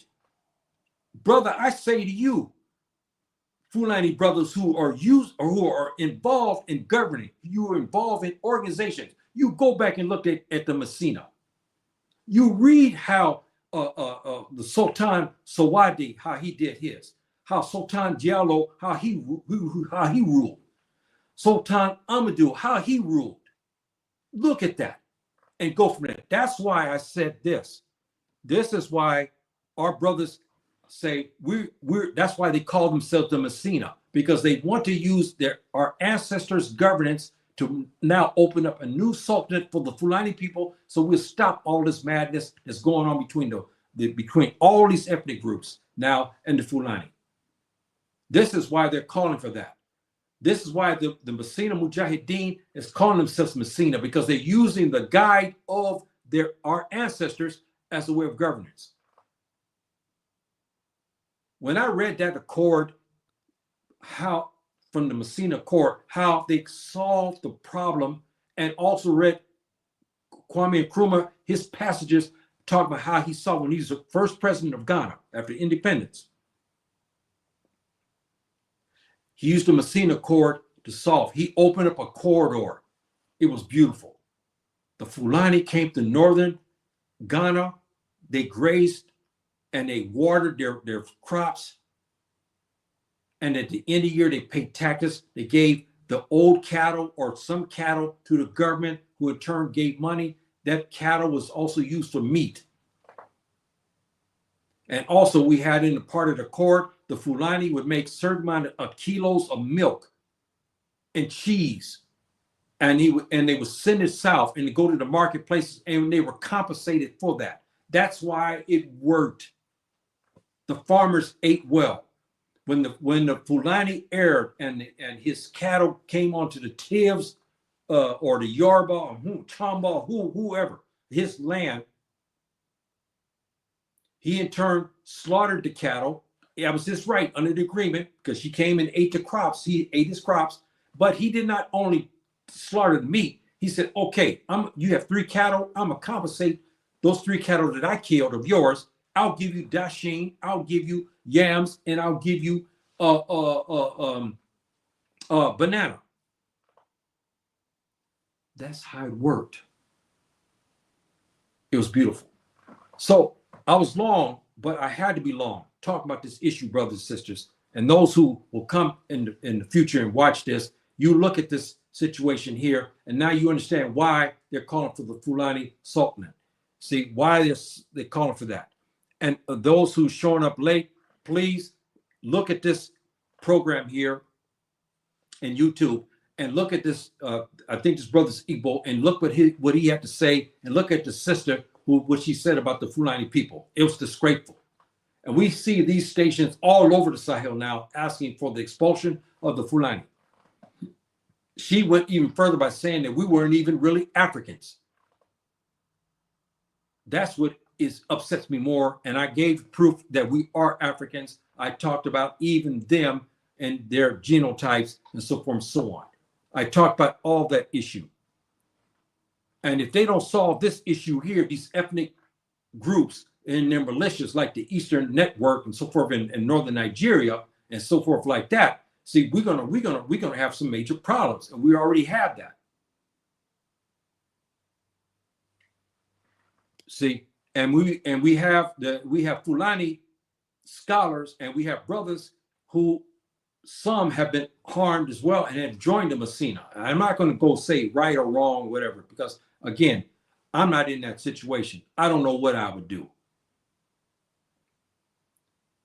Brother, I say to you, Fulani brothers who are used or who are involved in governing, you are involved in organizations, you go back and look at the Messina. You read how the Sultan Sawadi, how he did his, how Sultan Diallo, how he ruled, Sultan Amadou, how he ruled. Look at that and go from there. That's why I said this. This is why our brothers say we're that's why they call themselves the Messina, because they want to use our ancestors' governance to now open up a new sultanate for the Fulani people, so we'll stop all this madness that's going on between all these ethnic groups now and the Fulani. This is why they're calling for that. This is why the Messina Mujahideen is calling themselves Messina, because they're using the guide of our ancestors as a way of governance. When I read that accord, how from the Messina Accord, how they solved the problem, and also read Kwame Nkrumah, his passages talk about how he saw when he was the first president of Ghana after independence. He used the Messina Accord to solve. He opened up a corridor. It was beautiful. The Fulani came to northern Ghana. They grazed and they watered their crops. And at the end of the year, they paid taxes. They gave the old cattle or some cattle to the government, who in turn gave money. That cattle was also used for meat. And also we had in the part of the accord, the Fulani would make certain amount of kilos of milk and cheese. And they would send it south and go to the marketplaces, and they were compensated for that. That's why it worked. The farmers ate well. When the Fulani erred and his cattle came onto the Tivs or the Yoruba or Chamba, whoever, his land, he in turn slaughtered the cattle. That was his right under the agreement, because she came and ate the crops. He ate his crops, but he did not only slaughter the meat. He said, okay, you have 3 cattle. I'm going to compensate those 3 cattle that I killed of yours. I'll give you dasheen, I'll give you yams, and I'll give you banana. That's how it worked. It was beautiful. So I was long, but I had to be long talking about this issue, brothers and sisters. And those who will come in the future and watch this, you look at this situation here, and now you understand why they're calling for the Fulani Sultanate. See why they're calling for that. And those who's showing up late, please look at this program here in YouTube and look at this. I think this brother's Igbo, and look what he had to say, and look at the sister what she said about the Fulani people. It was disgraceful. And we see these stations all over the Sahel now asking for the expulsion of the Fulani. She went even further by saying that we weren't even really Africans. That's what upsets me more. And I gave proof that we are Africans. I talked about even them and their genotypes and so forth and so on. I talked about all that issue. And if they don't solve this issue here, these ethnic groups and their militias like the Eastern Network and so forth in northern Nigeria and so forth like that, see, we're gonna have some major problems, and we already have that. See, and we have Fulani scholars, and we have brothers who some have been harmed as well and have joined the Messina. I'm not going to go say right or wrong, whatever, because again, I'm not in that situation. I don't know what I would do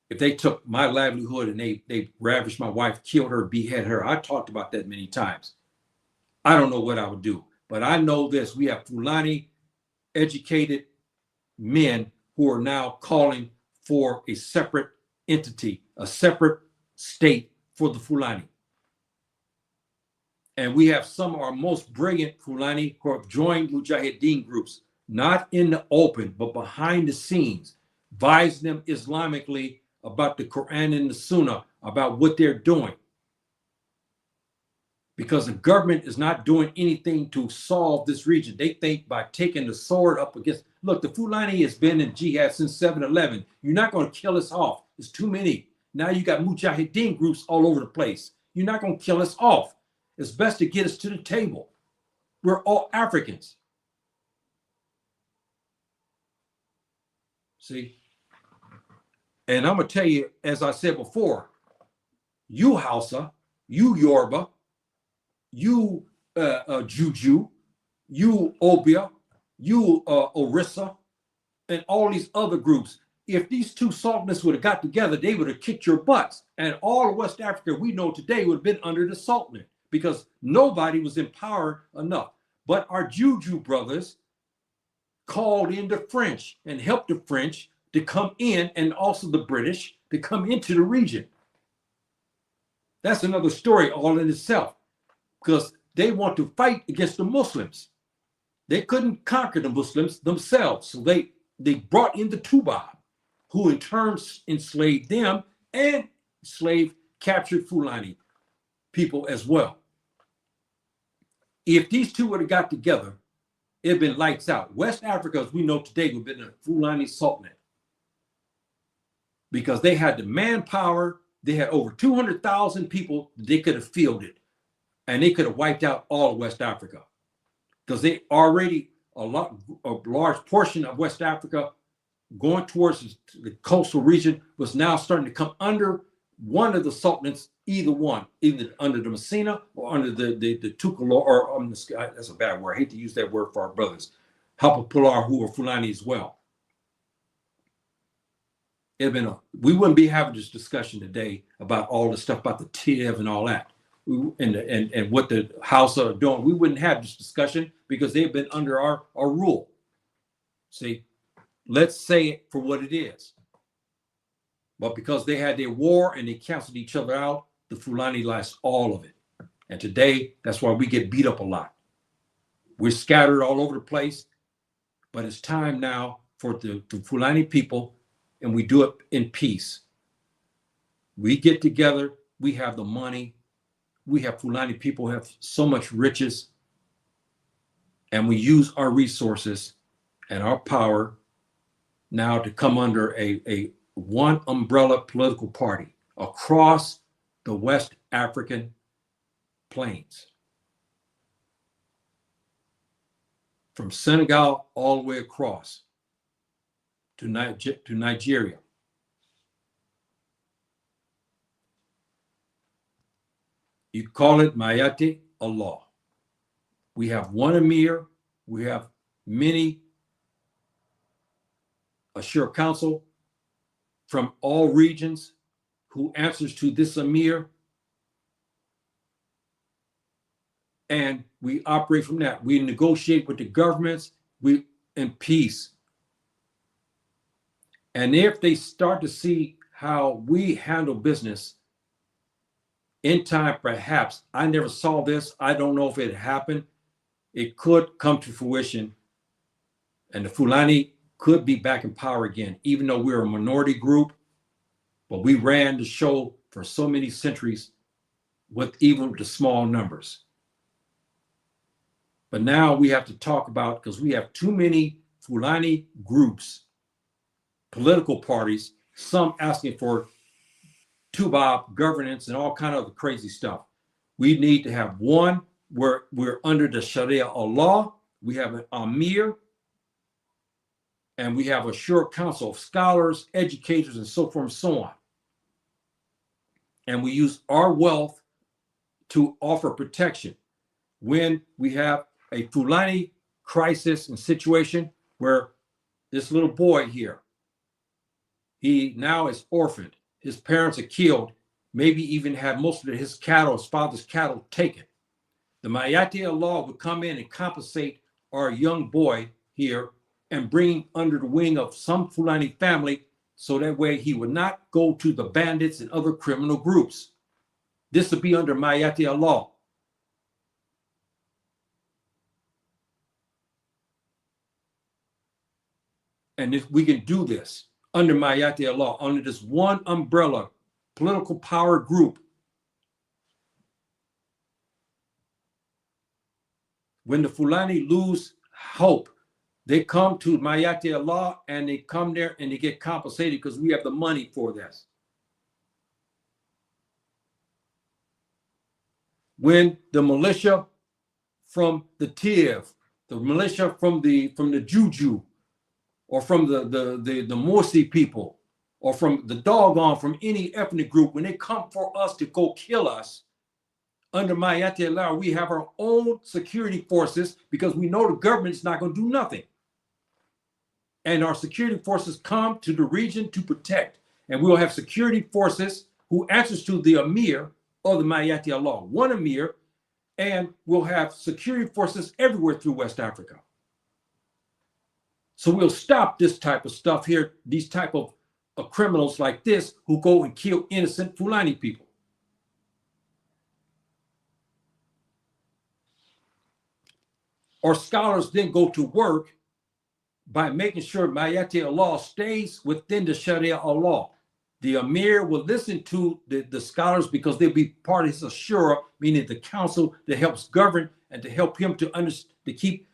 if they took my livelihood and they ravished my wife, killed her, beheaded her. I talked about that many times. I don't know what I would do, but I know this: we have Fulani educated men who are now calling for a separate entity, a separate state for the Fulani. And we have some of our most brilliant Fulani who have joined Mujahideen groups, not in the open, but behind the scenes, advising them Islamically about the Quran and the Sunnah, about what they're doing. because the government is not doing anything to solve this region. They think by taking the sword up against, look, the Fulani has been in jihad since 7/11. You're not going to kill us off. It's too many. Now you got mujahideen groups all over the place. You're not going to kill us off. It's best to get us to the table. We're all Africans. See? And I'm going to tell you, as I said before, you Hausa, you Yoruba, you Juju, you Obia, you Orissa, and all these other groups, if these two sultanates would have got together, they would have kicked your butts. And all of West Africa we know today would have been under the sultanate because nobody was in power enough. But our Juju brothers called in the French and helped the French to come in, and also the British to come into the region. That's another story all in itself, because they want to fight against the Muslims. They couldn't conquer the Muslims themselves, so they brought in the Tubab, who in turn enslaved them and captured Fulani people as well. If these two would have got together, it'd been lights out. West Africa, as we know today, would have been a Fulani sultanate, because they had the manpower. They had over 200,000 people they could have fielded, and they could have wiped out all of West Africa, because they already, a large portion of West Africa going towards the coastal region was now starting to come under one of the sultanates, either under the Messina or under the Tukulor, or that's a bad word. I hate to use that word for our brothers, Hapapular, who are Fulani as well. We wouldn't be having this discussion today about all the stuff about the TIV and all that, and what the Hausa are doing. We wouldn't have this discussion because they've been under our rule. See, let's say it for what it is. But because they had their war and they canceled each other out, the Fulani lost all of it. And today, that's why we get beat up a lot. We're scattered all over the place, but it's time now for the Fulani people, and we do it in peace. We get together, we have the money, we have Fulani people who have so much riches, and we use our resources and our power now to come under a one umbrella political party across the West African plains, from Senegal all the way across to Nigeria. You call it Mayati Allah. We have one emir, we have many Ashur council from all regions who answers to this emir, and we operate from that. We negotiate with the governments, we in peace. And if they start to see how we handle business in time, perhaps, I never saw this, I don't know if it happened, it could come to fruition, and the Fulani could be back in power again, even though we're a minority group, but we ran the show for so many centuries with even the small numbers. But now we have to talk about, because we have too many Fulani groups, political parties, some asking for Tubab governance and all kind of crazy stuff. We need to have one where we're under the Sharia law. We have an Amir, and we have a sure council of scholars, educators, and so forth and so on. And we use our wealth to offer protection. When we have a Fulani crisis and situation where this little boy here, he now is orphaned. His parents are killed, maybe even had most of his cattle, his father's cattle, taken. The Mayati Allah would come in and compensate our young boy here and bring him under the wing of some Fulani family, so that way he would not go to the bandits and other criminal groups. This would be under Mayati Allah. And if we can do this under Mayati Allah, under this one umbrella political power group, When the Fulani lose hope, they come to Mayati Allah and they come there and they get compensated because we have the money for this. When the militia from the Tiv, the militia from the Juju, or from the Morsi people, or from the Dogon, from any ethnic group, when they come for us to go kill us, under Mayati Allah, we have our own security forces because we know the government is not going to do nothing. And our security forces come to the region to protect. And we'll have security forces who answers to the Emir of the Mayati Allah, one Emir, and we'll have security forces everywhere through West Africa. So we'll stop this type of stuff here, these type of criminals like this who go and kill innocent Fulani people. Our scholars then go to work by making sure Mayati Allah stays within the Sharia Allah. The Emir will listen to the scholars because they'll be part of his Ashura, meaning the council that helps govern and to help him to understand, to keep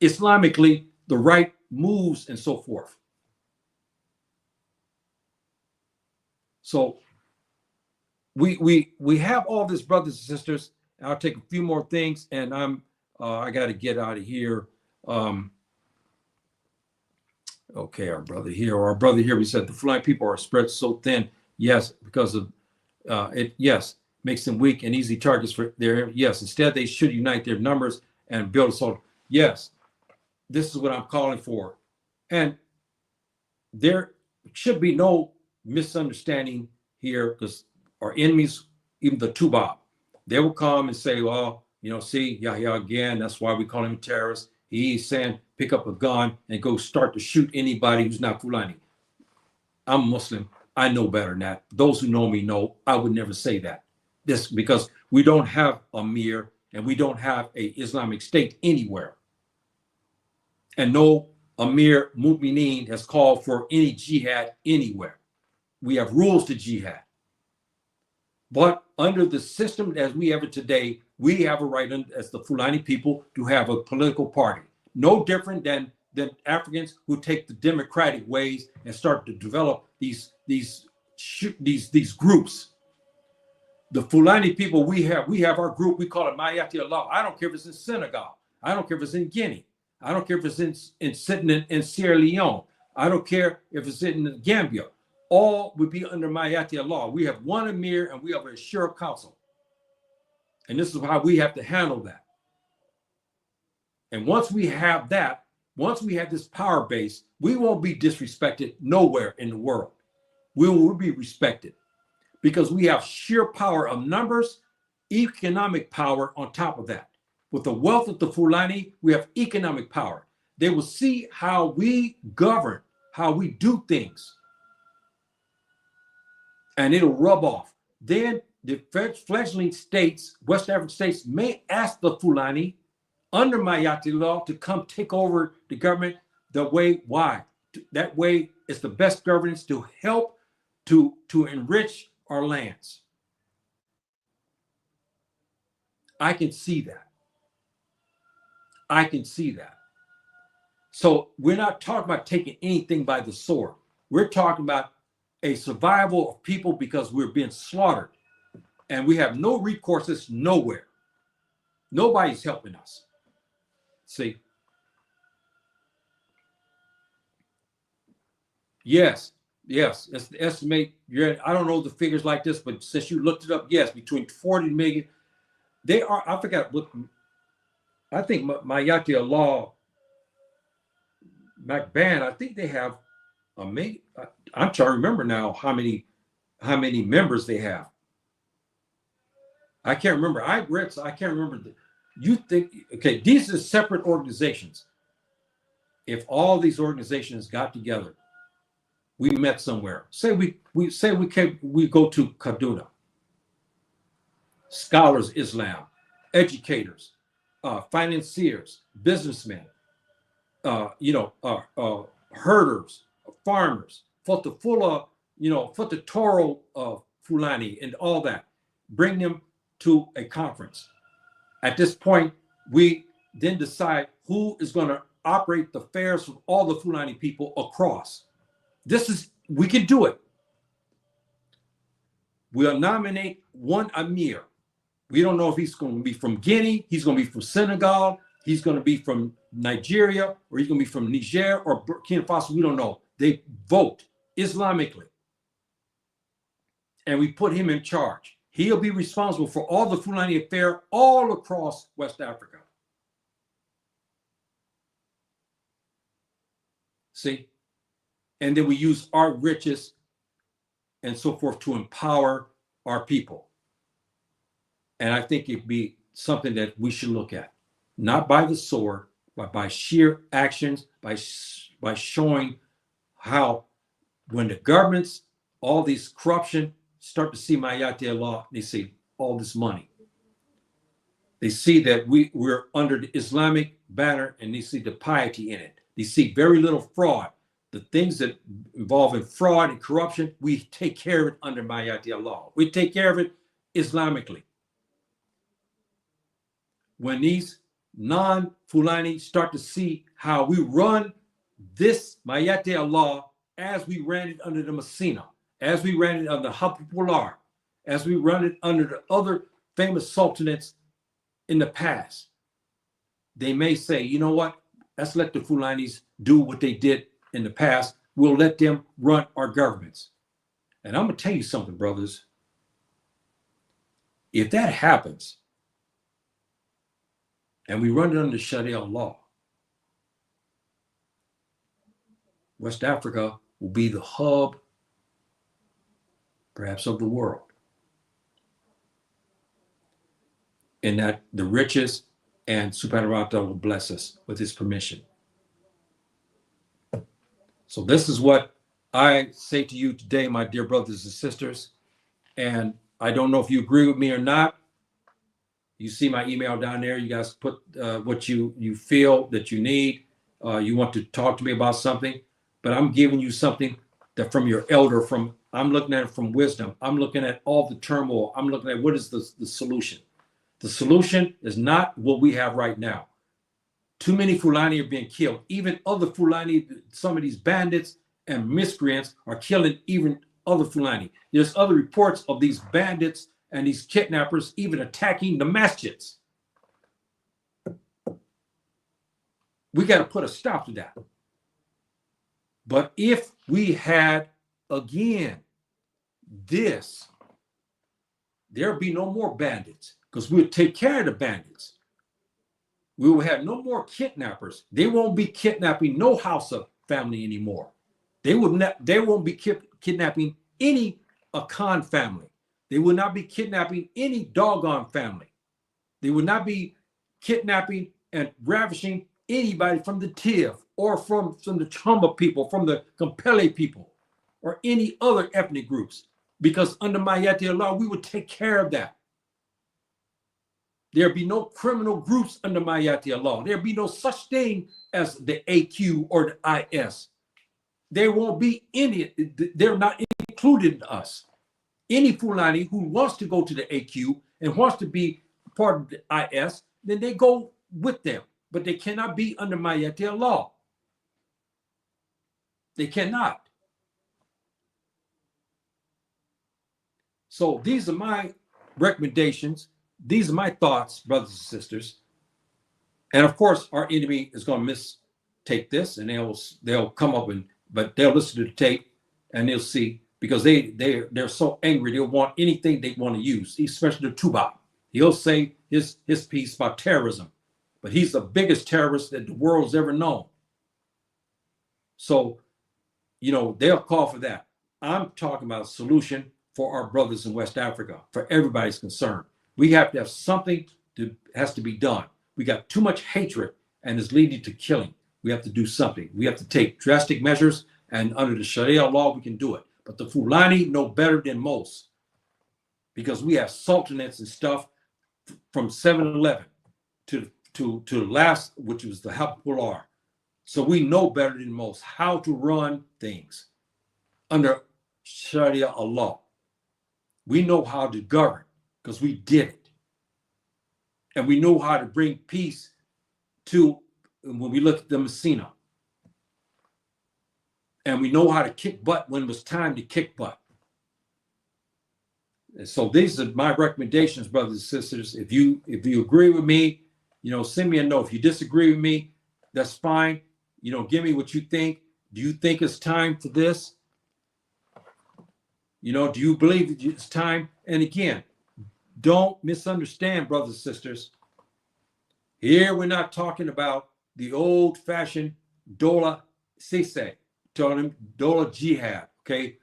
Islamically the right moves and so forth. So we have all this, brothers and sisters. I'll take a few more things, and I got to get out of here. Okay, our brother here, we said the Fulani people are spread so thin. Yes, because of it. Yes, makes them weak and easy targets for their. Yes, instead they should unite their numbers and build a soldier. Yes, this is what I'm calling for, and there should be no misunderstanding here, because our enemies, even the Tubab, they will come and say, well, you know, see, Yahya again, that's why we call him a terrorist. He's saying pick up a gun and go start to shoot anybody who's not Fulani. I'm Muslim. I know better than that. Those who know me know I would never say that. This because we don't have a Mir and we don't have a Islamic State anywhere. And no Amir Mu'mineen has called for any jihad anywhere. We have rules to jihad. But under the system as we have it today, we have a right as the Fulani people to have a political party. No different than Africans who take the democratic ways and start to develop these groups. The Fulani people, we have our group, we call it Mayati Allah. I don't care if it's in Senegal. I don't care if it's in Guinea. I don't care if it's sitting in Sierra Leone. I don't care if it's sitting in Gambia. All would be under Mayati Allah. We have one Emir and we have a Shura council. And this is how we have to handle that. And once we have that, once we have this power base, we won't be disrespected nowhere in the world. We will be respected because we have sheer power of numbers, economic power on top of that. With the wealth of the Fulani, we have economic power. They will see how we govern, how we do things. And it'll rub off. Then the fledgling states, West African states, may ask the Fulani under Mayati law to come take over the government the way, why? That way it's the best governance to help to enrich our lands. I can see that. I can see that. So we're not talking about taking anything by the sword. We're talking about a survival of people because we're being slaughtered and we have no recourses nowhere. Nobody's helping us. See? Yes. It's the estimate. I don't know the figures like this, but since you looked it up, yes, between 40 million. They are, I forgot what, I think Mayati Allah, MacBan, I think they have I'm trying to remember now how many members they have. I can't remember. I read, so I can't remember. You think, okay, these are separate organizations. If all these organizations got together, we met somewhere. Say we go to Kaduna. Scholars, Islam, educators, financiers, businessmen, herders, farmers, Fotafula, Fotatoro Fulani, and all that. Bring them to a conference. At this point, we then decide who is going to operate the affairs from all the Fulani people across. We can do it. We'll nominate one Amir. We don't know if he's going to be from Guinea, he's going to be from Senegal, he's going to be from Nigeria, or he's going to be from Niger or Burkina Faso. We don't know. They vote Islamically. And we put him in charge. He'll be responsible for all the Fulani affair all across West Africa. See? And then we use our riches and so forth to empower our people. And I think it'd be something that we should look at, not by the sword, but by sheer actions, by showing how when the governments, all these corruption, start to see Mayati Allah, they see all this money. They see that we're under the Islamic banner and they see the piety in it. They see very little fraud. The things that involve in fraud and corruption, we take care of it under Mayati Allah. We take care of it Islamically. When these non-Fulani start to see how we run this Mayate Allah as we ran it under the Messina, as we ran it under Hapular, as we run it under the other famous sultanates in the past, they may say, you know what, let's let the Fulanis do what they did in the past. We'll let them run our governments. And I'm going to tell you something, brothers. If that happens, and we run it under Sharia law, West Africa will be the hub, perhaps, of the world. In that the richest and Subhanahu wa ta'ala will bless us with his permission. So this is what I say to you today, my dear brothers and sisters. And I don't know if you agree with me or not. You see my email down there. You guys put what you feel that you need. You want to talk to me about something, but I'm giving you something that from your elder, I'm looking at it from wisdom. I'm looking at all the turmoil. I'm looking at what is the solution. The solution is not what we have right now. Too many Fulani are being killed. Even other Fulani, some of these bandits and miscreants are killing even other Fulani. There's other reports of these bandits and these kidnappers even attacking the masjids. We got to put a stop to that. But if we had, again, this, there'll be no more bandits because we'll take care of the bandits. We will have no more kidnappers. They won't be kidnapping no Hausa family anymore. They won't be kidnapping any Akan family. They will not be kidnapping any Dogon family. They will not be kidnapping and ravishing anybody from the Tiv or from the Chamba people, from the Kampele people, or any other ethnic groups. Because under Mayati Allah, we would take care of that. There'll be no criminal groups under Mayati Allah. There'll be no such thing as the AQ or the IS. There won't be any, they're not included in us. Any Fulani who wants to go to the AQ and wants to be part of the IS, then they go with them. But they cannot be under Mayati Allah. They cannot. So these are my recommendations. These are my thoughts, brothers and sisters. And of course, our enemy is going to mistake this, and they'll come up but they'll listen to the tape and they'll see, because they're so angry, they'll want anything they want to use, especially the Tuba. He'll say his piece about terrorism, but he's the biggest terrorist that the world's ever known. So, they'll call for that. I'm talking about a solution for our brothers in West Africa, for everybody's concerned. We have to have something that has to be done. We got too much hatred and it's leading to killing. We have to do something. We have to take drastic measures, and under the Sharia law, we can do it. But the Fulani know better than most, because we have sultanates and stuff from 7-Eleven to the last, which was the Hapular. So we know better than most how to run things under Sharia law. We know how to govern because we did it. And we know how to bring peace to when we look at the Messina. And we know how to kick butt when it was time to kick butt. And so these are my recommendations, brothers and sisters. If you agree with me, send me a note. If you disagree with me, that's fine. Give me what you think. Do you think it's time for this? Do you believe it's time? And again, don't misunderstand, brothers and sisters. Here we're not talking about the old-fashioned Dola Sise, Dola Jihad,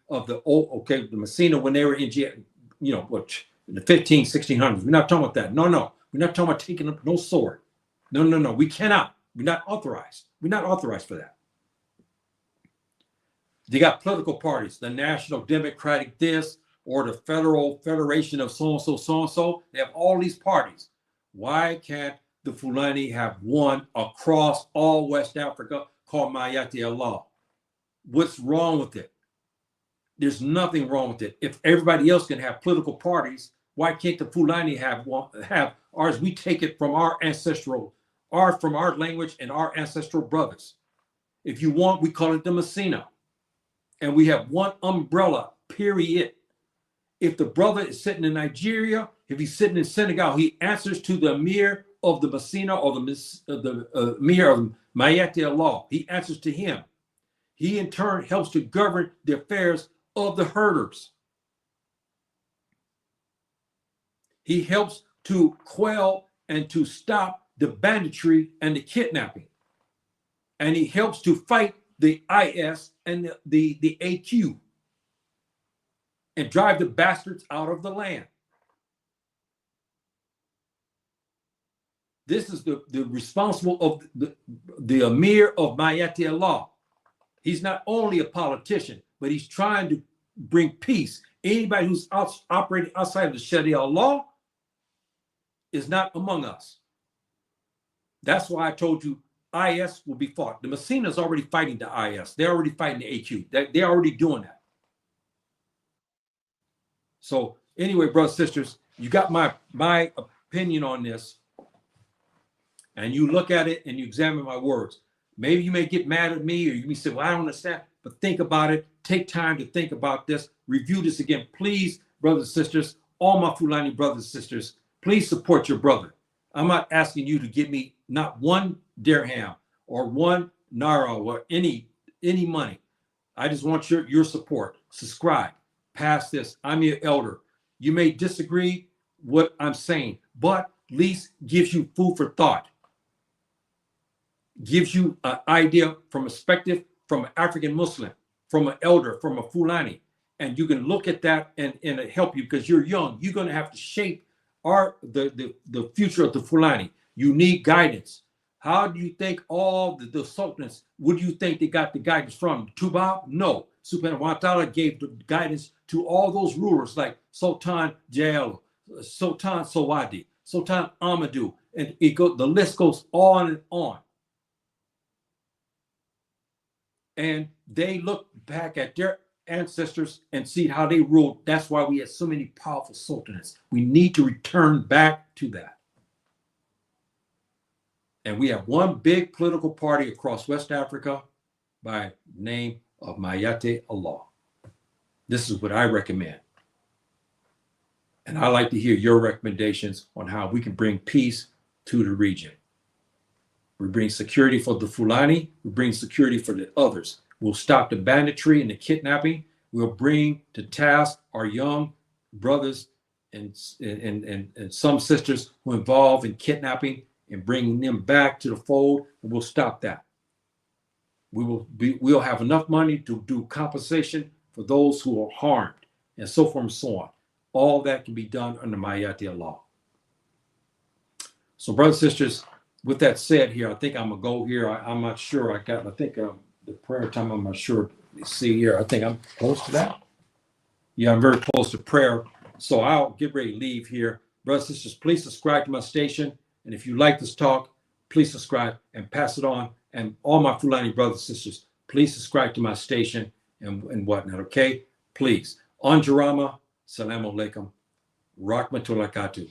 of the Messina when they were in jihad, in the 1600s. We're not talking about that. No. We're not talking about taking up no sword. No. We cannot. We're not authorized. We're not authorized for that. They got political parties, the National Democratic this, or the Federal Federation of so-and-so, so-and-so. They have all these parties. Why can't the Fulani have one across all West Africa called Mayati Allah? What's wrong with it? There's nothing wrong with it. If everybody else can have political parties, why can't the Fulani have ours? We take it from our from our language and our ancestral brothers. If you want, we call it the Messina. And we have one umbrella, period. If the brother is sitting in Nigeria, if he's sitting in Senegal, he answers to the Emir of the Messina or the Emir of Mayati Allah. He answers to him. He in turn helps to govern the affairs of the herders. He helps to quell and to stop the banditry and the kidnapping. And he helps to fight the IS and the AQ and drive the bastards out of the land. This is the responsible of the Emir of Mayati Allah. He's not only a politician, but he's trying to bring peace. Anybody who's operating outside of the Sharia law is not among us. That's why I told you IS will be fought. The Messina is already fighting the IS. They're already fighting the AQ. They're already doing that. So anyway, brothers and sisters, you got my opinion on this. And you look at it and you examine my words. Maybe you may get mad at me or you may say, well, I don't understand. But think about it. Take time to think about this. Review this again. Please, brothers and sisters, all my Fulani brothers and sisters, please support your brother. I'm not asking you to give me not one dirham or one naira or any money. I just want your support. Subscribe. Pass this. I'm your elder. You may disagree what I'm saying, but at least gives you food for thought. Gives you an idea from a perspective from an African Muslim, from an elder, from a Fulani. And you can look at that and it help you because you're young. You're going to have to shape the future of the Fulani. You need guidance. How do you think all the sultans, what do you think they got the guidance from? Tubab? No. Subhanahu wa ta'ala gave the guidance to all those rulers like Sultan Jael, Sultan Sawadi, Sultan Amadou, and the list goes on and on. And they look back at their ancestors and see how they ruled. That's why we have so many powerful sultanates. We need to return back to that. And we have one big political party across West Africa by name of Mayate Allah. This is what I recommend. And I like to hear your recommendations on how we can bring peace to the region. We bring security for the Fulani. We bring security for the others. We'll stop the banditry and the kidnapping. We'll bring to task our young brothers and some sisters who are involved in kidnapping and bringing them back to the fold. And we'll stop that. We'll have enough money to do compensation for those who are harmed and so forth and so on. All that can be done under Mayati law. So brothers and sisters, with that said here, I think I'm going to go here. I'm not sure. I think the prayer time, I'm not sure. Let's see here. I think I'm close to that. Yeah, I'm very close to prayer. So I'll get ready to leave here. Brothers and sisters, please subscribe to my station. And if you like this talk, please subscribe and pass it on. And all my Fulani brothers and sisters, please subscribe to my station and whatnot, okay? Please. Anjarama, salamu alaikum, rahmatullahi wabarakatuh.